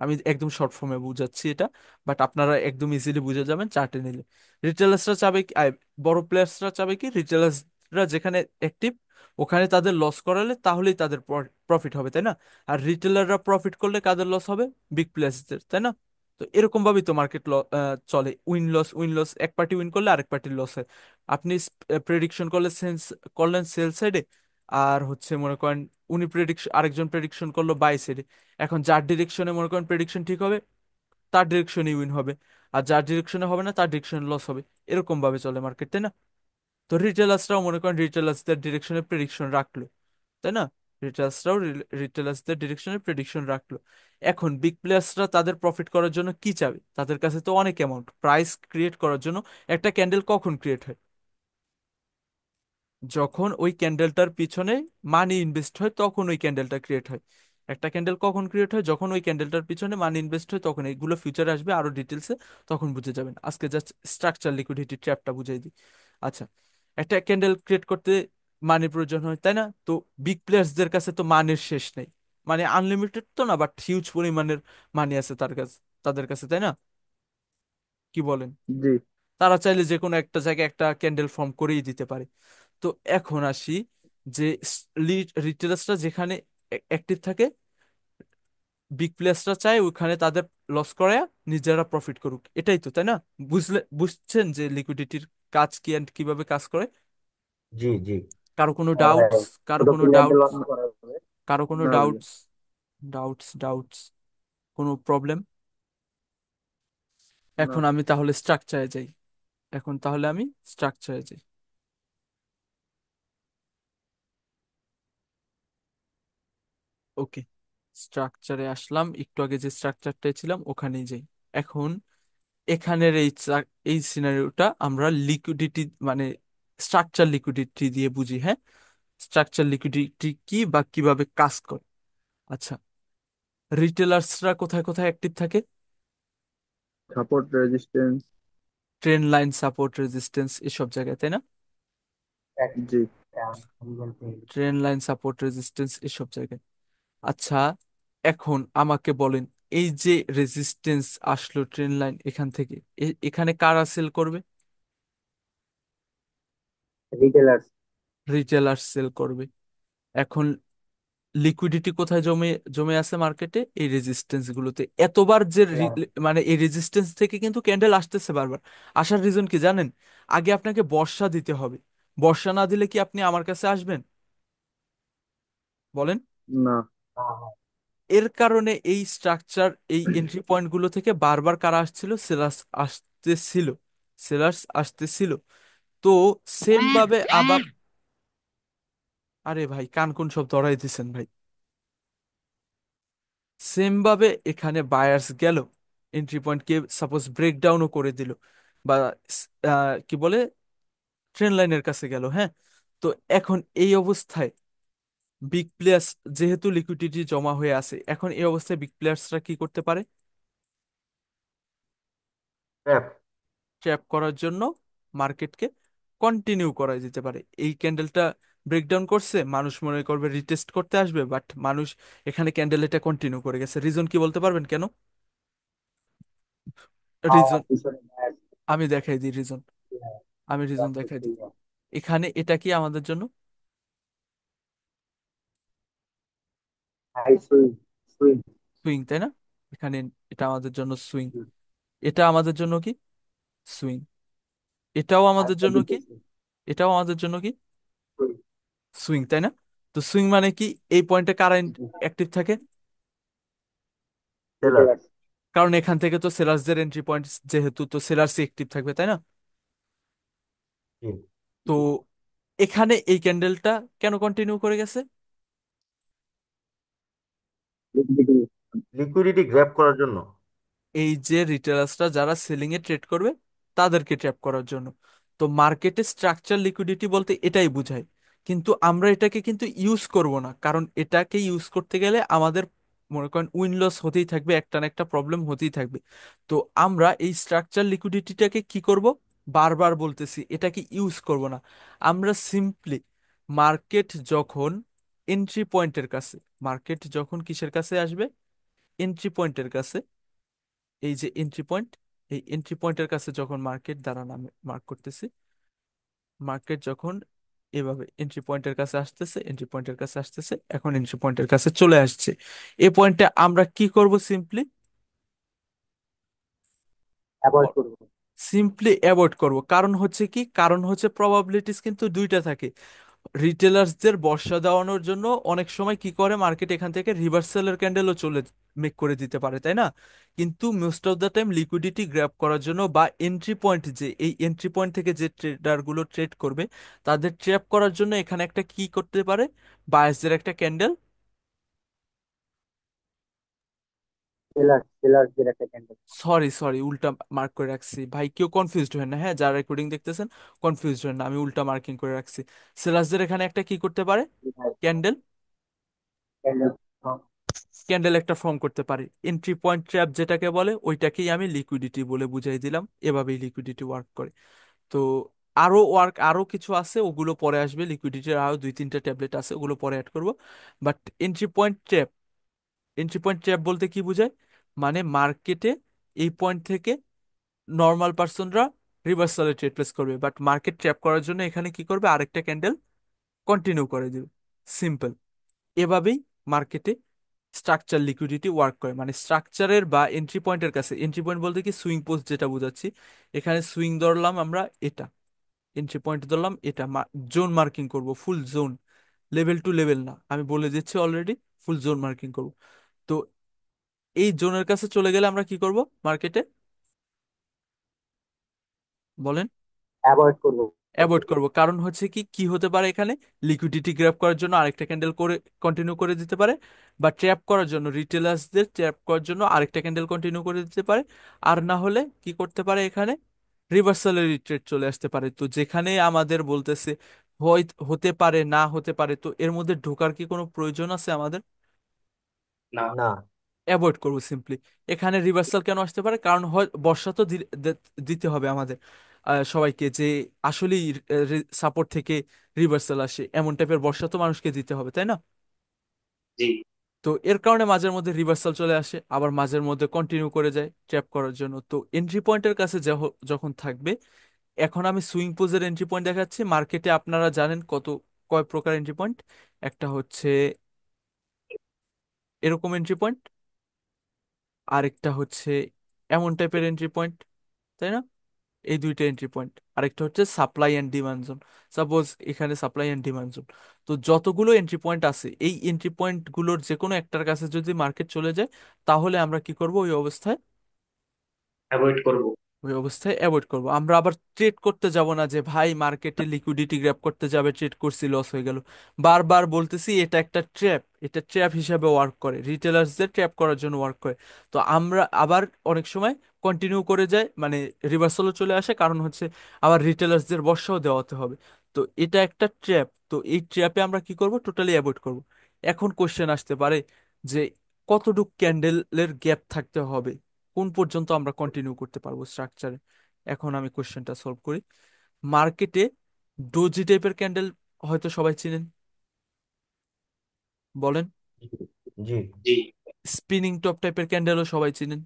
আমি একদম শর্ট ফর্মে বুঝাচ্ছি এটা, বাট আপনারা একদম ইজিলি বুঝে যাবেন চার্টে নিলে। রিটেলার্সরা চাবে কি, বড় প্লেয়ার্সরা চাবে কি, রিটেলার্সরা যেখানে অ্যাক্টিভ ওখানে তাদের লস করালে তাহলেই তাদের প্রফিট হবে, তাই না? আর রিটেলাররা প্রফিট করলে কাদের লস হবে, বিগ প্লেয়ার্সদের, তাই না? তো এরকম ভাবেই তো মার্কেট চলে, উইন লস উইন লস, এক পার্টি উইন করলে আরেক পার্টির লস হয়। আপনি প্রেডিকশন করলে করলেন সেল সাইডে, আর হচ্ছে মনে করেন উনি প্রেডিকশন, আরেকজন প্রেডিকশন করলো বাই সাইডে। এখন যার ডিরেকশনে মনে করেন প্রেডিকশন ঠিক হবে তার ডিরেকশনে উইন হবে, আর যার ডিরেকশনে হবে না তার ডিরেকশনে লস হবে। এরকম ভাবে চলে মার্কেট, তাই না? তো রিটেলার্সরাও মনে করেন রিটেলার্সদের ডিরেকশনে প্রেডিকশন রাখলো, তাই না? রিটেলার্সরাও রিটেলার্সদের ডিরেকশনে প্রেডিকশন রাখলো। এখন বিগ প্লেয়ার্সরা তাদের প্রফিট করার জন্য কি চাবে, তাদের কাছে তো অনেক অ্যামাউন্ট, প্রাইস ক্রিয়েট করার জন্য একটা ক্যান্ডেল কখন ক্রিয়েট হয়, যখন ওই ক্যান্ডেলটার পিছনে মানি ইনভেস্ট হয় তখন ওই ক্যান্ডেলটা ক্রিয়েট হয়। একটা ক্যান্ডেল কখন ক্রিয়েট হয়, যখন ওই ক্যান্ডেলটার পিছনে মানি ইনভেস্ট হয় তখন। এগুলো ফিউচারে আসবে আরো ডিটেলসে, তখন বুঝে যাবেন। আজকে জাস্ট স্ট্রাকচার লিকুইডিটি ট্র্যাপটা বুঝাই দিই। আচ্ছা, একটা ক্যান্ডেল ক্রিয়েট করতে মানির প্রয়োজন হয়, তাই না? তো বিগ প্লেয়ার্সদের কাছে তো মানির শেষ নেই, মানে আনলিমিটেড তো না, বাট হিউজ পরিমাণের মানি আছে তার কাছে, তাদের কাছে, তাই না? কি বলেন? জি। তারা চাইলে যে কোনো একটা জায়গায় একটা ক্যান্ডেল ফর্ম করেই দিতে পারে। তো এখন আসি যে রিটেলার্সরা যেখানে অ্যাক্টিভ থাকে, বিগ প্লেয়ার্সরা চায় ওখানে তাদের লস করায় নিজেরা প্রফিট করুক, এটাই তো, তাই না? বুঝছেন যে লিকুইডিটির কাজ কি এন্ড কিভাবে কাজ করে। জি জি। কারো কোনো হ্যাঁ ভাই, ডাউটস, কারো ছোট কোনো প্লেয়ারদের ডাউটস, লস না। করা যাবে। কারো কোনো না ভাইয়া। ডাউটস, ডাউটস, কোনো প্রবলেম? না। এখন আমি তাহলে স্ট্রাকচারে যাই, এখন তাহলে আমি স্ট্রাকচারে যাই। ওকে, স্ট্রাকচারে আসলাম, একটু আগে যে স্ট্রাকচারটাই ছিলাম ওখানেই যাই। এখন এখানের এই সিনারিওটা আমরা লিকুইডিটি, মানে স্ট্রাকচার লিকুইডিটি দিয়ে বুঝি, হ্যাঁ? স্ট্রাকচার লিকুইডিটি কি বা কিভাবে কাজ করে। আচ্ছা, রিটেলার্সরা কোথায় কোথায় অ্যাক্টিভ থাকে, support resistance. Train line, support, resistance, এসব জায়গায়, তাই না? জি। ট্রেন লাইন, সাপোর্ট, রেজিস্ট্যান্স, এসব জায়গায়। আচ্ছা, এখন আমাকে বলেন, এই যে রেজিস্ট্যান্স আসলো ট্রেন লাইন এখান থেকে, এখানে কারা সেল করবে, রিটেলার্স। রিটেলার সেল করবে। এখন লিকুইডিটি কোথায় জমে জমে আছে মার্কেটে, এই রেজিস্ট্যান্স গুলোতে। এতবার যে মানে এই রেজিস্ট্যান্স থেকে কিন্তু ক্যান্ডেল আসতেছে বারবার। আসার রিজন কি জানেন? আগে আপনাকে বর্ষা দিতে হবে, বর্ষা না দিলে কি আপনি আমার কাছে আসবেন, বলেন? না। এর কারণে এই স্ট্রাকচার, এই এন্ট্রি পয়েন্ট গুলো থেকে বারবার কারা আসছিল, সেলার্স আসতেছিল, সেলার্স আসতেছিল। তো সেম ভাবে আবার, আরে ভাই কান কোন সব ধরাই দিছেন ভাই, সেম ভাবে এখানে বায়ার্স গেল, এন্ট্রি পয়েন্টকে সাপোজ ব্রেকডাউনও করে দিল, বা কি বলে, ট্রেন লাইনের কাছে গেল, হ্যাঁ? তো এখন এই অবস্থায় বিগ প্লেয়ার্স, যেহেতু লিকুইডিটি জমা হয়ে আছে, এখন এই অবস্থায় বিগ প্লেয়ার্সরা কি করতে পারে, ট্র্যাপ। ট্র্যাপ করার জন্য মার্কেটকে কন্টিনিউ করা যেতে পারে। এই ক্যান্ডেলটা ব্রেকডাউন করছে, মানুষ মনে করবে রিটেস্ট করতে আসবে, বাট মানুষ এখানে ক্যান্ডেল এটা কন্টিনিউ করে গেছে। রিজন কি বলতে পারবেন কেন? পাওয়ার রিজন পিছনে bias, আমি দেখাই দিই রিজন। হ্যাঁ, আমি রিজন job দেখাই দিই। করতেই হবে। এখানে এটা কি আমাদের জন্য হাই সুইং, সুইং। সুইং, তাই না? এখানে এটা আমাদের জন্য সুইং। এটা আমাদের জন্য কি সুইং। এটাও আমাদের আচ্ছা জন্য কি, দিতেছি, এটাও আমাদের জন্য কি সুইং। সুইং, তাই না? তো সুইং মানে কি, এই পয়েন্টে কারেন্ট অ্যাক্টিভ থাকে, বুঝতে সেলার। পারছি। কারণ এখান থেকে তো সেলার্সদের এন্ট্রি পয়েন্ট, যেহেতু তো সেলার্সই অ্যাক্টিভ থাকবে, তাই না? জি। তো এখানে এই ক্যান্ডেলটা কেন কন্টিনিউ করে গেছে? লিকুইডিটি, লিকুইডিটি গ্র্যাব করার জন্য। এই যে রিটেলার্সরা যারা সেলিং এ ট্রেড করবে তাদেরকে ট্র্যাপ করার জন্য। তো মার্কেটে স্ট্রাকচার লিকুইডিটি বলতে এটাই বোঝায়। কিন্তু আমরা এটাকে কিন্তু ইউজ করব না, কারণ এটাকে ইউজ করতে গেলে আমাদের মনে করেন উইন লস হতেই থাকবে, একটা না একটা প্রবলেম হতেই থাকবে। তো আমরা এই স্ট্রাকচার লিকুইডিটিটাকে কি করব, বারবার বলতেছি এটাকে ইউজ করব না। আমরা সিম্পলি মার্কেট যখন এন্ট্রি পয়েন্টের কাছে, মার্কেট যখন কিসের কাছে আসবে, এন্ট্রি পয়েন্টের কাছে, এই যে এন্ট্রি পয়েন্ট, এই এন্ট্রি পয়েন্টের কাছে যখন মার্কেট, দ্বারা নামে মার্ক করতেছি, মার্কেট যখন এভাবে এন্ট্রি পয়েন্টের কাছে আসতেছে, এন্ট্রি পয়েন্টের কাছে আসতেছে, এখন এন্ট্রি পয়েন্টের কাছে চলে আসছে, এই পয়েন্টে আমরা কি করব, সিম্পলি অ্যাভয়েড করবো। সিম্পলি অ্যাভয়েড করব। কারণ হচ্ছে কি, কারণ হচ্ছে প্রবাবিলিটিস কিন্তু দুইটা থাকে। রিটেলার্সদের বর্ষা দেওয়ানোর জন্য অনেক সময় কি করে মার্কেট, এখান থেকে রিভার্সালের ক্যান্ডেলও চলে মেক করে দিতে পারে, তাই না? কিন্তু most of the time liquidity grab করার জন্য বা এন্ট্রি পয়েন্ট, যে এই এন্ট্রি পয়েন্ট থেকে যে ট্রেডারগুলো ট্রেড করবে তাদের ট্র্যাপ করার জন্য এখানে একটা কি করতে পারে, বায়াসদের একটা ক্যান্ডেল, সেলার্সদের একটা ক্যান্ডেল। সরি সরি উল্টা মার্ক করে রাখছি ভাই, কেউ কনফিউজড হয় না, হ্যাঁ যারা রেকর্ডিং দেখতেছেন কনফিউজড হয় না, আমি উল্টা মার্কিং করে রাখছি। সেলার্সদের এখানে একটা কি করতে পারে, ক্যান্ডেল, ক্যান্ডেল, ক্যান্ডেল একটা ফর্ম করতে পারি। এন্ট্রি পয়েন্ট ট্র্যাপ যেটাকে বলে ওইটাকেই আমি লিকুইডিটি বলে বুঝাই দিলাম, এভাবেই লিকুইডিটি ওয়ার্ক করে। তো আরো কিছু আছে, ওগুলো পরে আসবে, লিকুইডিটির আরো দুই তিনটা ট্যাবলেট আছে, ওগুলো পরে অ্যাড করব। But entry point trap, entry point trap বলতে কি বোঝায়, মানে মার্কেটে এই পয়েন্ট থেকে নর্মাল পার্সনরা রিভার্সালে ট্রেড প্লেস করবে, বাট মার্কেট ট্র্যাপ করার জন্য এখানে কি করবে, আরেকটা ক্যান্ডেল কন্টিনিউ করে দিবে, সিম্পল। এভাবেই মার্কেটে স্ট্রাকচার লিকুইডিটি ওয়ার্ক করে। মানে স্ট্রাকচারের বা এন্ট্রি পয়েন্টের কাছে, এন্ট্রি পয়েন্ট বলতে কি সুইং পোস্ট যেটা বোঝাচ্ছি, এখানে সুইং ধরলাম আমরা এটা, এন্ট্রি পয়েন্ট ধরলাম এটা, জোন মার্কিং করব, ফুল জোন, লেভেল টু লেভেল না, আমি বলে দিচ্ছি অলরেডি, ফুল জোন মার্কিং করব। তো এই জোনের কাছে চলে গেলে আমরা কি করব মার্কেটে, বলেন? অ্যাভয়েড করবো। অ্যাভয়েড করব। কারণ হচ্ছে কি কি হতে পারে এখানে, লিকুইডিটি গ্র্যাব করার জন্য আরেকটা ক্যান্ডেল করে কন্টিনিউ করে দিতে পারে, বা ট্র্যাপ করার জন্য রিটেলার্সদের ট্র্যাপ করার জন্য আরেকটা ক্যান্ডেল কন্টিনিউ করে দিতে পারে। আর না হলে কি করতে পারে, এখানে রিভার্সালের ট্রেড চলে আসতে পারে। তো যেখানে আমাদের বলতেছে হয় হতে পারে, না হতে পারে, তো এর মধ্যে ঢোকার কি কোনো প্রয়োজন আছে আমাদের? না। না। অ্যাভয়েড করবো সিম্পলি। এখানে রিভার্সাল কেন আসতে পারে, কারণ হয় বর্ষা তো দিতে হবে আমাদের সবাইকে, যে আসলেই সাপোর্ট থেকে রিভার্সাল আসে এমন টাইপের বর্ষা তো মানুষকে দিতে হবে, তাই না? জি। তো এর কারণে মাঝের মধ্যে রিভার্সাল চলে আসে, আবার মাঝের মধ্যে কন্টিনিউ করে যায় ট্র্যাপ করার জন্য। তো এন্ট্রি পয়েন্টের কাছে যখন থাকবে, এখন আমি সুইং পোজের এন্ট্রি পয়েন্ট দেখাচ্ছি। মার্কেটে আপনারা জানেন কয় প্রকার এন্ট্রি পয়েন্ট, একটা হচ্ছে এরকম এন্ট্রি পয়েন্ট, আরেকটা হচ্ছে এমন টাইপের এন্ট্রি পয়েন্ট, তাই না? এই দুইটা এন্ট্রি পয়েন্ট। আরেকটা হচ্ছে supply and demand zone. Suppose এখানে সাপ্লাই অ্যান্ড ডিমান্ড জোন। তো যতগুলো এন্ট্রি পয়েন্ট আছে, এই এন্ট্রি পয়েন্ট গুলোর যে কোনো একটার কাছে যদি মার্কেট চলে যায়, তাহলে আমরা কি করব, ওই অবস্থায়, অ্যাভয়েড করবো। ওই অবস্থায় অ্যাভয়েড করব। আমরা আবার ট্রেড করতে যাব না, যে ভাই মার্কেটে লিকুইডিটি গ্র্যাব করতে যাবে, ট্রেড করছি লস হয়ে গেল। বারবার বলতেছি এটা একটা ট্র্যাপ, এটা ট্র্যাপ হিসাবে ওয়ার্ক করে, রিটেলার্সদের ট্র্যাপ করার জন্য ওয়ার্ক করে। তো আমরা আবার অনেক সময় কন্টিনিউ করে যাই, মানে রিভার্সালও চলে আসে, কারণ হচ্ছে আবার রিটেলার্সদের বর্ষাও দেওয়াতে হবে। তো এটা একটা ট্র্যাপ, তো এই ট্র্যাপে আমরা কি করব, টোটালি অ্যাভয়েড করব। এখন কোশ্চেন আসতে পারে যে কতটুক ক্যান্ডেলের গ্যাপ থাকতে হবে, কোন পর্যন্ত আমরা কন্টিনিউ করতে পারবো স্ট্রাকচারে। এখন আমি কোশ্চেনটা সলভ করি। মার্কেটে ডোজি টাইপের ক্যান্ডেল হয়তো সবাই চিনেন, বলেন। জি। জি। স্পিনিং টপ টাইপের ক্যান্ডেলও সবাই চিনেন।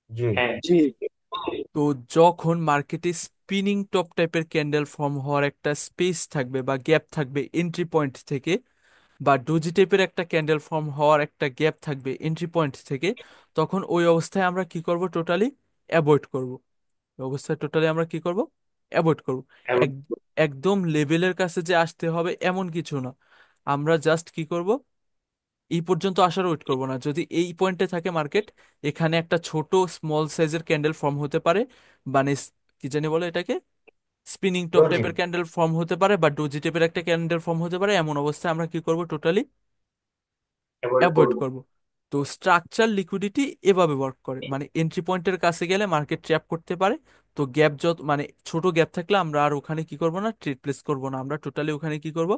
জি। হ্যাঁ। জি। তো যখন মার্কেটে স্পিনিং টপ টাইপের ক্যান্ডেল ফর্ম হওয়ার একটা স্পেস থাকবে বা গ্যাপ থাকবে এন্ট্রি পয়েন্ট থেকে, বা ডোজি টাইপের একটা ক্যান্ডেল ফর্ম হওয়ার একটা গ্যাপ থাকবে এন্ট্রি পয়েন্ট থেকে, তখন ওই অবস্থায় আমরা কি করব? টোটালি অ্যাভয়েড করব। ওই অবস্থায় টোটালি আমরা কি করব? অ্যাভয়েড করব। এবং এক একদম লেভেলের কাছে যে আসতে হবে এমন কিছু না, আমরা জাস্ট কি করব? এই পর্যন্ত আসার ওয়েট করব না। যদি এই পয়েন্টে থাকে মার্কেট, এখানে একটা ছোট স্মল সাইজের ক্যান্ডেল ফর্ম হতে পারে, মানে কি জানি বলে এটাকে, স্পিনিং টপ ডোজি। টাইপের ক্যান্ডেল ফর্ম হতে পারে বা ডোজি টাইপের একটা ক্যান্ডেল ফর্ম হতে পারে, এমন অবস্থায় আমরা কি করব? টোটালি অ্যাভয়েড অ্যাভয়েড করব। করব। তো স্ট্রাকচার লিকুইডিটি এভাবে ওয়ার্ক করে, মানে এন্ট্রি পয়েন্টের কাছে গেলে মার্কেট ট্র্যাপ করতে পারে। তো গ্যাপ যত মানে ছোট গ্যাপ থাকলে আমরা আর ওখানে কি করব না, ট্রেড প্লেস করব না, আমরা টোটালি ওখানে কি করব?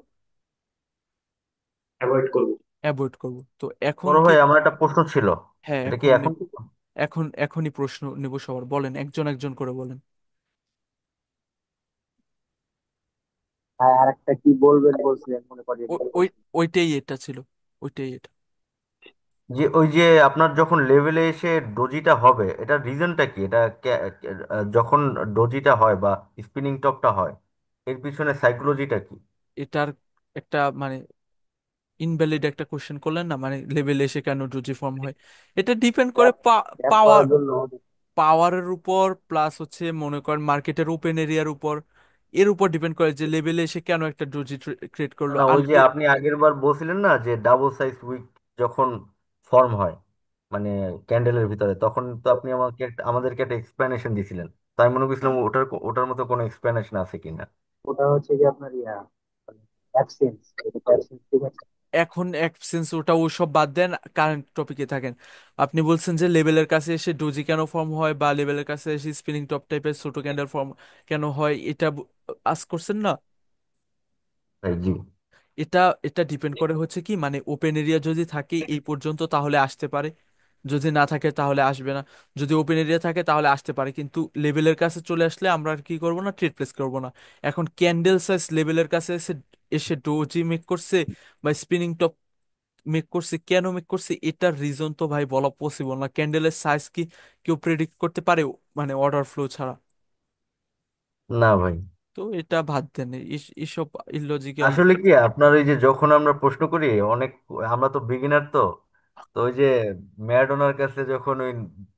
অ্যাভয়েড করব। অ্যাভয়েড করব। তো এখন বড় কি? ভাই, আমার একটা প্রশ্ন ছিল। হ্যাঁ, এটা কি এখন এখন? এখনই প্রশ্ন নেব সবার, বলেন, একজন একজন করে বলেন। হ্যাঁ, আর একটা কি বলবেন বলছিলেন মনে করিয়ে ও- দিতে ওই বলছিলেন। ওইটাই এটা ছিল, ওইটাই এটা। যে ওই যে আপনার যখন লেভেলে এসে ডোজিটা হবে, এটা রিজনটা কি? এটা যখন ডোজিটা হয় বা স্পিনিং টপটা হয়, এর পিছনে সাইকোলজিটা কি? এটার একটা মানে ইনভ্যালিড একটা কোশ্চেন করলেন না, মানে লেভেলে এসে কেন ডোজি ফর্ম হয়। এটা ডিপেন্ড করে ট্যাপ ট্যাপ পাওয়ার, করার জন্য। পাওয়ারের উপর, প্লাস হচ্ছে মনে করেন মার্কেটের ওপেন এরিয়ার উপর, এর উপর ডিপেন্ড করে যে লেভেলে এসে কেন একটা ডোজি ক্রিয়েট না করলো। না, ওই যে আলটিমেট আপনি আগের বার বলছিলেন না যে ডাবল সাইজ উইক যখন ফর্ম হয়, মানে ক্যান্ডেলের ভিতরে, তখন তো আপনি আমাদেরকে একটা এক্সপ্লেনেশন দিছিলেন। তাই মনে করছিলাম ওটার ওটার মতো কোনো এক্সপ্লেনেশন আছে কিনা। ওটা হচ্ছে যে আপনার অ্যাবসেন্স। অ্যাবসেন্স, ঠিক আছে। এখন অ্যাবসেন্স ওটা ওসব বাদ দেন, কারেন্ট টপিকে থাকেন। আপনি বলছেন যে লেভেলের কাছে এসে ডোজি কেন ফর্ম হয়, বা লেভেলের কাছে এসে স্পিনিং টপ টাইপের ছোট ক্যান্ডেল ফর্ম কেন হয়, এটা আস করছেন না? তাই, জি। এটা এটা ডিপেন্ড করে হচ্ছে কি, মানে ওপেন এরিয়া যদি থাকে এই পর্যন্ত তাহলে আসতে পারে, যদি না থাকে তাহলে আসবে না। যদি ওপেন এরিয়া থাকে তাহলে আসতে পারে, কিন্তু লেভেলের কাছে চলে আসলে আমরা আর কি করব না, ট্রেড প্লেস করব না। এখন ক্যান্ডেল সাইজ লেভেলের কাছে এসে এসে ডোজি মেক করছে বা স্পিনিং টপ মেক করছে, কেন মেক করছে এটার রিজন তো ভাই বলা পসিবল না। ক্যান্ডেলের সাইজ কি কেউ প্রেডিক্ট করতে পারে, মানে অর্ডার ফ্লো ছাড়া? না ভাই। তো এটা বাদ দেন, এসব ইললজিক্যাল। আসলে কি আপনার ওই যে যখন আমরা প্রশ্ন করি অনেক, আমরা তো বিগিনার, তো তো ওই যে ম্যারাডোনার কাছে যখন ওই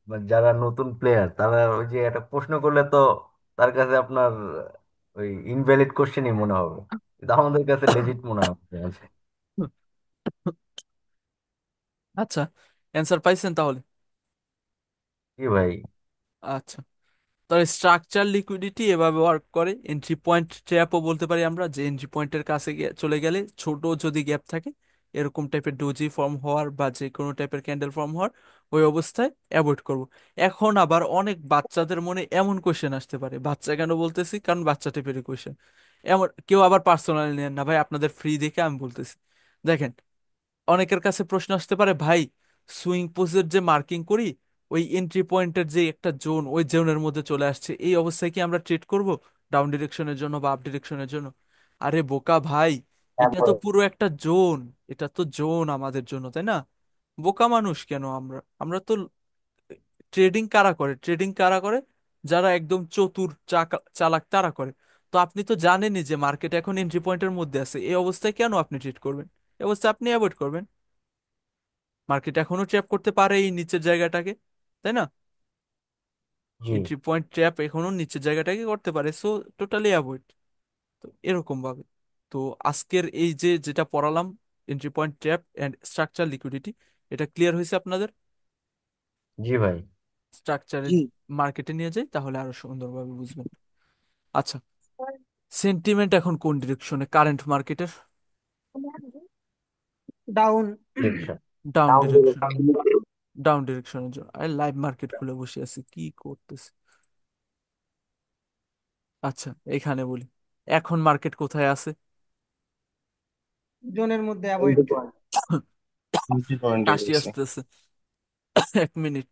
মানে যারা নতুন প্লেয়ার তারা ওই যে একটা প্রশ্ন করলে তো তার কাছে আপনার ওই ইনভ্যালিড কোশ্চেনই মনে হবে, কিন্তু আমাদের কাছে লেজিট মনে হবে। আচ্ছা, অ্যান্সার পাইছেন তাহলে? কি ভাই? আচ্ছা, তাহলে স্ট্রাকচার লিকুইডিটি এভাবে ওয়ার্ক করে। এন্ট্রি পয়েন্ট ট্র্যাপও বলতে পারি আমরা, যে এন্ট্রি পয়েন্টের কাছে চলে গেলে ছোট যদি গ্যাপ থাকে, এরকম টাইপের ডোজি ফর্ম হওয়ার বা যে কোনো টাইপের ক্যান্ডেল ফর্ম হওয়ার, ওই অবস্থায় অ্যাভয়েড করব। এখন আবার অনেক বাচ্চাদের মনে এমন কোশ্চেন আসতে পারে, বাচ্চা কেন বলতেছি, কারণ বাচ্চা টাইপের কোশ্চেন। এমন কেউ আবার পার্সোনালি নেন না ভাই, আপনাদের ফ্রি দেখে আমি বলতেছি। দেখেন, অনেকের কাছে প্রশ্ন আসতে পারে, ভাই সুইং পোজের যে মার্কিং করি, ওই এন্ট্রি পয়েন্টের যে একটা জোন, ওই জোনের মধ্যে চলে আসছে, এই অবস্থায় কি আমরা ট্রেড করব ডাউন ডিরেকশনের জন্য বা আপ ডিরেকশনের জন্য? আরে বোকা ভাই, এটা তো তারপরে পুরো একটা জোন, এটা তো জোন আমাদের জন্য, তাই না? বোকা মানুষ কেন আমরা? আমরা তো ট্রেডিং কারা করে? ট্রেডিং কারা করে? যারা একদম চতুর চালাক তারা করে। তো আপনি তো জানেনই যে মার্কেট এখন এন্ট্রি পয়েন্টের মধ্যে আছে, এই অবস্থায় কেন আপনি ট্রেড করবেন? এই অবস্থায় আপনি অ্যাভয়েড করবেন। মার্কেট এখনো ট্র্যাপ করতে পারে এই নিচের জায়গাটাকে, তাই না? জি। এন্ট্রি পয়েন্ট ট্র্যাপ এখনো নিচের জায়গাটাকে করতে পারে, সো টোটালি অ্যাভয়েড। তো এরকম ভাবে। তো আজকের এই যে যেটা পড়ালাম, entry point trap and structure liquidity, এটা ক্লিয়ার হয়েছে আপনাদের? জি ভাই। স্ট্রাকচারে জি। মার্কেটে নিয়ে যাই তাহলে আরো সুন্দরভাবে বুঝবেন। আচ্ছা, সেন্টিমেন্ট এখন কোন ডিরেকশনে কারেন্ট মার্কেটের? Down. Direction. Down down direction. Direction. Down ডিরেকশনের জন্য আমি লাইভ মার্কেট খুলে বসে আছি, কি করতেছি? আচ্ছা, এখানে বলি, এখন মার্কেট কোথায় আছে? জোনের মধ্যে এন্ট্রি অ্যাভয়েড। পয়েন্ট। এন্ট্রি পয়েন্টে কাশি গেছে। আসতেছে, এক মিনিট।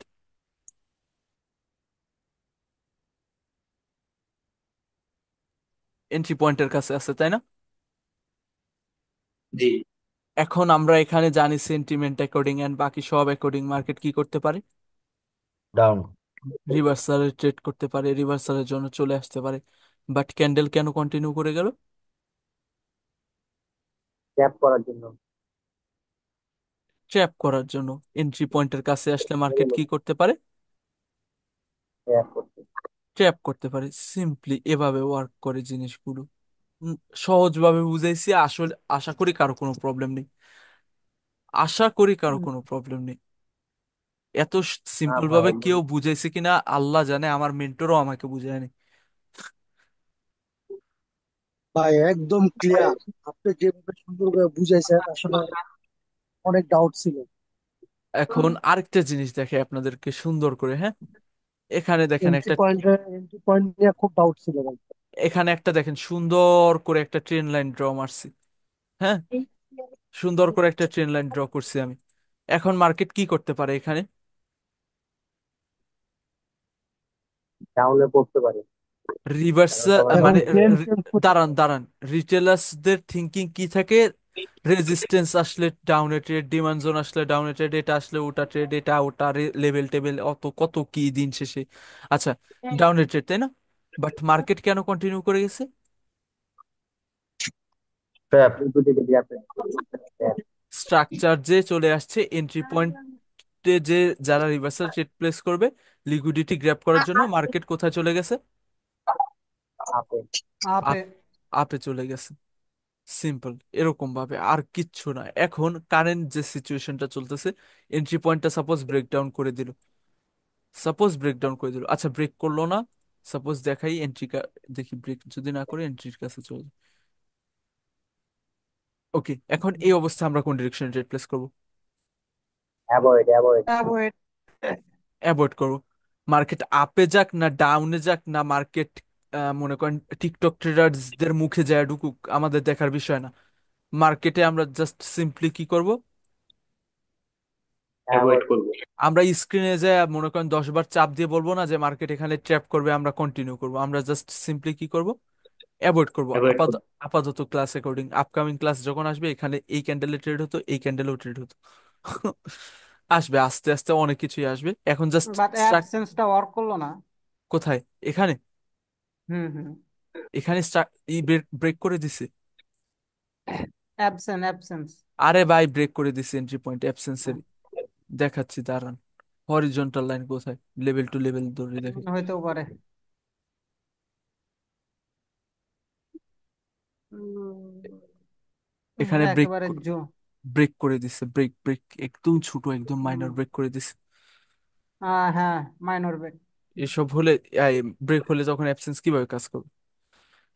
এন্ট্রি পয়েন্টের কাছে আছে, তাই না? জি। এখন আমরা এখানে জানি সেন্টিমেন্ট অ্যাকর্ডিং এন্ড বাকি সব অ্যাকর্ডিং মার্কেট কি করতে পারে, ডাউন। রিভার্সালে ট্রেড করতে পারে, রিভার্সালের জন্য চলে আসতে পারে। বাট ক্যান্ডেল কেন কন্টিনিউ করে গেল? ট্যাপ করার জন্য। ট্র্যাপ করার জন্য। এন্ট্রি পয়েন্টের কাছে আসলে মার্কেট কি করতে পারে? ট্যাপ করতে। ট্র্যাপ করতে পারে। সিম্পলি এভাবে ওয়ার্ক করে জিনিসগুলো। উম, সহজভাবে বুঝাইছি, আসলে আশা করি কারো কোনো প্রবলেম নেই। আশা করি কারো কোনো প্রবলেম নেই। এত না সিম্পল ভাই, ভাবে একদম কেউ বুঝাইছে কিনা আল্লাহ জানে, আমার মেন্টরও আমাকে বুঝায়নি। ভাই একদম ক্লিয়ার। আপনি যেভাবে সুন্দর করে বুঝাইছেন আসলে অনেক ডাউট ছিল। এখন আরেকটা জিনিস দেখে আপনাদেরকে সুন্দর করে, হ্যাঁ। এখানে দেখেন একটা, এন্ট্রি পয়েন্ট নিয়ে খুব ডাউট ছিল ভাই। এখানে একটা দেখেন সুন্দর করে একটা ট্রেন লাইন ড্র মারছি, হ্যাঁ। সুন্দর করে একটা ট্রেন লাইন ড্র করছি আমি। এখন মার্কেট কি করতে পারে এখানে? ডাউনে পড়তে পারে। রিভার্স, কারণ সবাই এখন মানে ট্রেন্ড চেঞ্জ করতে দাঁড়ান পারে। দাঁড়ান, রিটেলার্সদের থিঙ্কিং কি থাকে? রেজিস্ট্যান্স আসলে ডাউনে ট্রেড, ডিমান্ড জোন আসলে ডাউনে ট্রেড, এটা আসলে ওটা ট্রেড, এটা ওটা লেভেল টেবিল, অত কত কি দিন শেষে। আচ্ছা, ডাউনে ট্রেড, তাই না? বাট মার্কেট কেন কন্টিনিউ করে গেছে? ট্র্যাপ। লিকুইডিটি গ্যাপে। স্ট্রাকচার যে চলে আসছে এন্ট্রি পয়েন্টে, যে যারা রিভার্সাল ট্রেড প্লেস করবে, লিকুইডিটি গ্র্যাব করার জন্য মার্কেট কোথায় চলে গেছে? আপে। আপ, আপে চলে গেছে। সিম্পল, এরকম ভাবে, আর কিচ্ছু না। এখন কারেন্ট যে সিচুয়েশনটা চলতেছে, এন্ট্রি পয়েন্টটা সাপোজ ব্রেকডাউন করে দিল, সাপোজ ব্রেকডাউন করে দিল, আচ্ছা ব্রেক করলো না, সাপোজ দেখাই এন্ট্রি, দেখি ব্রেক যদি না করে এন্ট্রির কাছে চলে যায়। ওকে, এখন এই অবস্থায় আমরা কোন ডিরেকশনে ট্রেড প্লেস করবো? Avoid avoid. অ্যাভয়েড। অ্যাভয়েড করবো। মার্কেট আপে যাক না ডাউনে যাক না, মার্কেট মনে করেন টিকটক ট্রেডার্সদের মুখে যায় ঢুকুক, আমাদের দেখার বিষয় না। মার্কেটে আমরা জাস্ট সিম্পলি কি করব? Avoid avoid. করবো। আমরা স্ক্রিনে যে মনে করেন 10 বার চাপ দিয়ে বলবো না যে মার্কেট এখানে ট্র্যাপ করবে, আমরা কন্টিনিউ করব। আমরা জাস্ট সিম্পলি কি করব? অ্যাভয়েড করব। অ্যাভয়েড করবো। আপাতত ক্লাস অ্যাকর্ডিং, আপকামিং ক্লাস যখন আসবে এখানে এই ক্যান্ডেলে ট্রেড হতো, এই ক্যান্ডেলেও ট্রেড হতো। আসবে আস্তে আস্তে, অনেক কিছুই আসবে। এখন জাস্ট বাট অ্যাবসেন্সটা ওয়ার্ক করলো না। কোথায়? এখানে, হুম হুম। এখানে ব্রেক ব্রেক করে দিছে। অ্যাবসেন্স। আরে ভাই, ব্রেক করে দিছে এন্ট্রি পয়েন্ট অ্যাবসেন্সের। দেখাচ্ছি দাঁড়ান, হরিজন্টাল লাইন কোথায়, লেভেল টু লেভেল ধরে দেখে। হইতেও পারে। উম, এখানে ব্রেক, একেবারে ব্রেক করে দিছে, ব্রেক ব্রেক একদম ছোট, একদম মাইনর হুম, ব্রেক করে দিছে। হ্যাঁ মাইনর ব্রেক। এসব হলে, ব্রেক হলে তখন অ্যাবসেন্স কিভাবে কাজ করবে?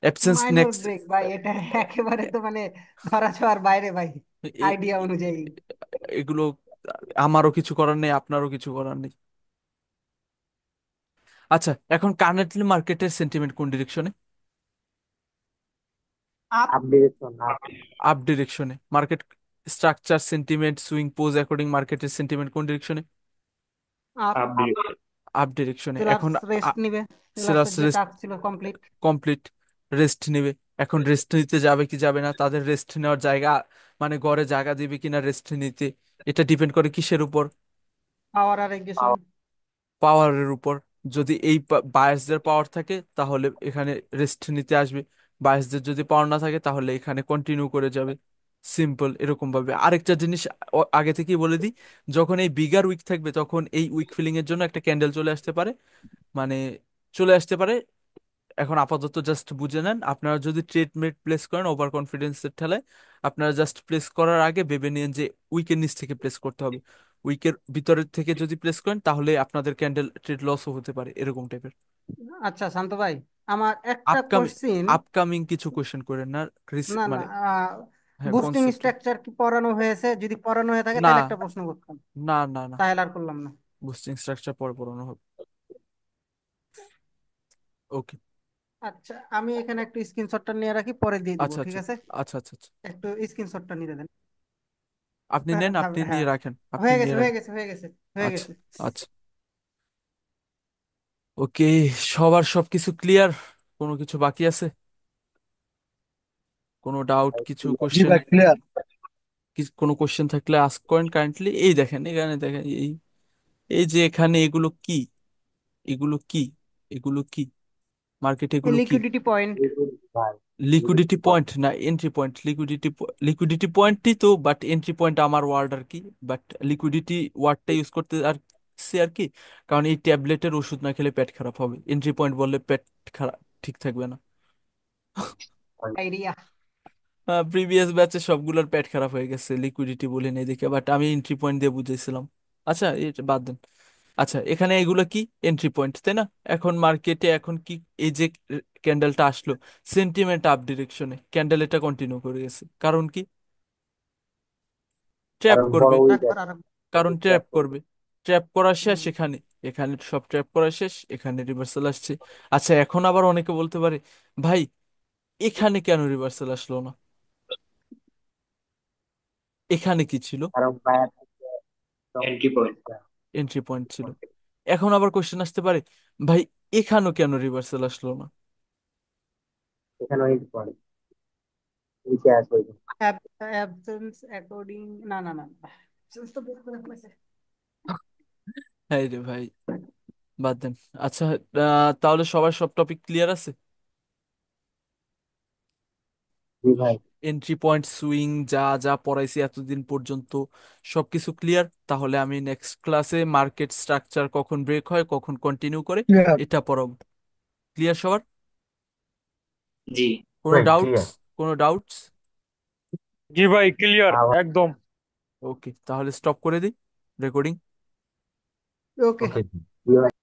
অ্যাবসেন্স মাইনর নেক্সট, ব্রেক ভাই, এটা একেবারে তো মানে ধরা ছোঁয়ার বাইরে ভাই, আইডিয়া অনুযায়ী। এগুলো আমারও কিছু করার নেই, আপনারও কিছু করার নেই। আচ্ছা, এখন কারেন্টলি মার্কেটের সেন্টিমেন্ট কোন ডিরেকশনে? Up. Up direction up. Up ডিরেকশনে। Market structure, sentiment, swing pose according মার্কেটের সেন্টিমেন্ট কোন ডিরেকশনে? আপ। Up direction. আপ ডিরেকশনে। সেলার্স এখন রেস্ট নিবে। সেলার্স সেলার্সের যে রেস্ট টাস্ক ছিল কমপ্লিট। কমপ্লিট, রেস্ট নেবে। এখন রেস্ট নিতে যাবে কি যাবে না, তাদের রেস্ট নেওয়ার জায়গা, মানে ঘরে জায়গা দিবে কিনা রেস্ট নিতে, এটা ডিপেন্ড করে কিসের উপর? পাওয়ার আর এগ্রেশন। পাওয়ারের উপর। যদি এই বায়াসদের পাওয়ার থাকে তাহলে এখানে রেস্ট নিতে আসবে, বায়াসদের যদি পাওয়ার না থাকে তাহলে এখানে কন্টিনিউ করে যাবে। সিম্পল, এরকম ভাবে। আরেকটা জিনিস আগে থেকেই বলে দিই, যখন এই বিগার উইক থাকবে তখন এই উইক ফিলিং এর জন্য একটা ক্যান্ডেল চলে আসতে পারে, মানে চলে আসতে পারে। এখন আপাতত জাস্ট বুঝে নেন, আপনারা যদি ট্রেড মেট প্লেস করেন ওভার কনফিডেন্সের ঠেলায়, আপনারা জাস্ট প্লেস করার আগে ভেবে নিন যে উইকের নিচ থেকে প্লেস করতে হবে। উইকের ভিতরের থেকে যদি প্লেস করেন তাহলে আপনাদের ক্যান্ডেল ট্রেড লসও হতে পারে, এরকম টাইপের। আচ্ছা শান্ত ভাই, আমার একটা আপকামিং, কোশ্চিন। আপকামিং কিছু কোয়েশ্চেন করেন না, না না, মানে, হ্যাঁ বুস্টিং কনসেপ্ট। স্ট্রাকচার কি পড়ানো হয়েছে? যদি পড়ানো হয়ে থাকে না তাহলে একটা প্রশ্ন করতাম, না না না, তাহলে আর করলাম না। বুস্টিং স্ট্রাকচার পরে পড়ানো হবে। ওকে। আচ্ছা, আমি এখানে একটু স্ক্রিনশটটা নিয়ে রাখি, পরে দিয়ে দিব, আচ্ছা ঠিক আচ্ছা আছে? আচ্ছা আচ্ছা আচ্ছা। একটু স্ক্রিনশটটা নিতে দেন। আপনি হ্যাঁ নেন, আপনি হ্যাঁ, নিয়ে রাখেন, আপনি হয়ে নিয়ে গেছে হয়ে রাখেন। গেছে হয়ে গেছে হয়ে আচ্ছা গেছে। আচ্ছা। ওকে, সবার সবকিছু ক্লিয়ার? কোনো কিছু বাকি আছে? কোনো ডাউট, কিছু জি কোশ্চেন, ভাই ক্লিয়ার। কোনো কোশ্চেন থাকলে আস্ক করেন কাইন্ডলি। এই দেখেন, এখানে দেখেন, এই এই যে এখানে এগুলো কি, এগুলো কি, এগুলো কি, মার্কেট এগুলো কি? Liquidity point. ভাই লিকুইডিটি পয়েন্ট না এন্ট্রি পয়েন্ট? লিকুইডিটি পয়েন্টই তো, বাট এন্ট্রি পয়েন্ট আমার ওয়ার্ড আর কি। বাট লিকুইডিটি ওয়ার্ডটা ইউজ করতে আর সে আর কি, কারণ এই ট্যাবলেটের ওষুধ না খেলে পেট খারাপ হবে, এন্ট্রি পয়েন্ট বললে পেট খারাপ ঠিক থাকবে না। আইডিয়া। প্রিভিয়াস ব্যাচে সবগুলোর পেট খারাপ হয়ে গেছে লিকুইডিটি বলে নেই দেখে, বাট আমি এন্ট্রি পয়েন্ট দিয়ে বুঝাইছিলাম। আচ্ছা, এটা বাদ দেন। আচ্ছা, এখানে এগুলো কি? এন্ট্রি পয়েন্ট, তাই না? এখন মার্কেটে এখন কি, এই যে ক্যান্ডেলটা আসলো, সেন্টিমেন্ট আপ ডিরেকশনে, ক্যান্ডেল এটা কন্টিনিউ করে গেছে, কারণ কি? ট্র্যাপ কারণ বড় করবে, উইক তারপর আছে। আর কারণ ট্র্যাপ করবে। ট্র্যাপ করা শেষ হুম, এখানে, এখানে সব ট্র্যাপ করা শেষ, এখানে রিভার্সাল আসছে। আচ্ছা, এখন আবার অনেকে বলতে পারে, ভাই এখানে কেন রিভার্সাল আসলো না? এখানে কি ছিল? কারণ বায়ার একদম এন্ট্রি পয়েন্ট। এন্ট্রি পয়েন্ট ছিল। এখন আবার কোশ্চেন আসতে পারে, ভাই এখানেও কেন রিভার্সাল আসলো না? এখানে উইক পড়ে নিচে আছে ওই যে। অ্যাবসেন্স অ্যাকর্ডিং, না না না, অ্যাবসেন্স তো বের করে ফেলেছে। হ্যাঁ রে ভাই, বাদ দেন। আচ্ছা, তাহলে সবার সব টপিক ক্লিয়ার আছে? জি ভাই। এন্ট্রি পয়েন্ট, সুইং, যা যা পড়াইছি এতদিন পর্যন্ত সবকিছু ক্লিয়ার? তাহলে আমি নেক্সট ক্লাসে মার্কেট স্ট্রাকচার কখন ব্রেক হয়, কখন কন্টিনিউ করে, ক্লিয়ার। এটা পড়াবো। ক্লিয়ার সবার? জি কোনো ভাই ডাউটস? ক্লিয়ার। কোনো ডাউটস? জি ভাই ক্লিয়ার হ্যাঁ ভাই। একদম। ওকে, তাহলে স্টপ করে দিই রেকর্ডিং। ওকে। ওকে। জি ভাই।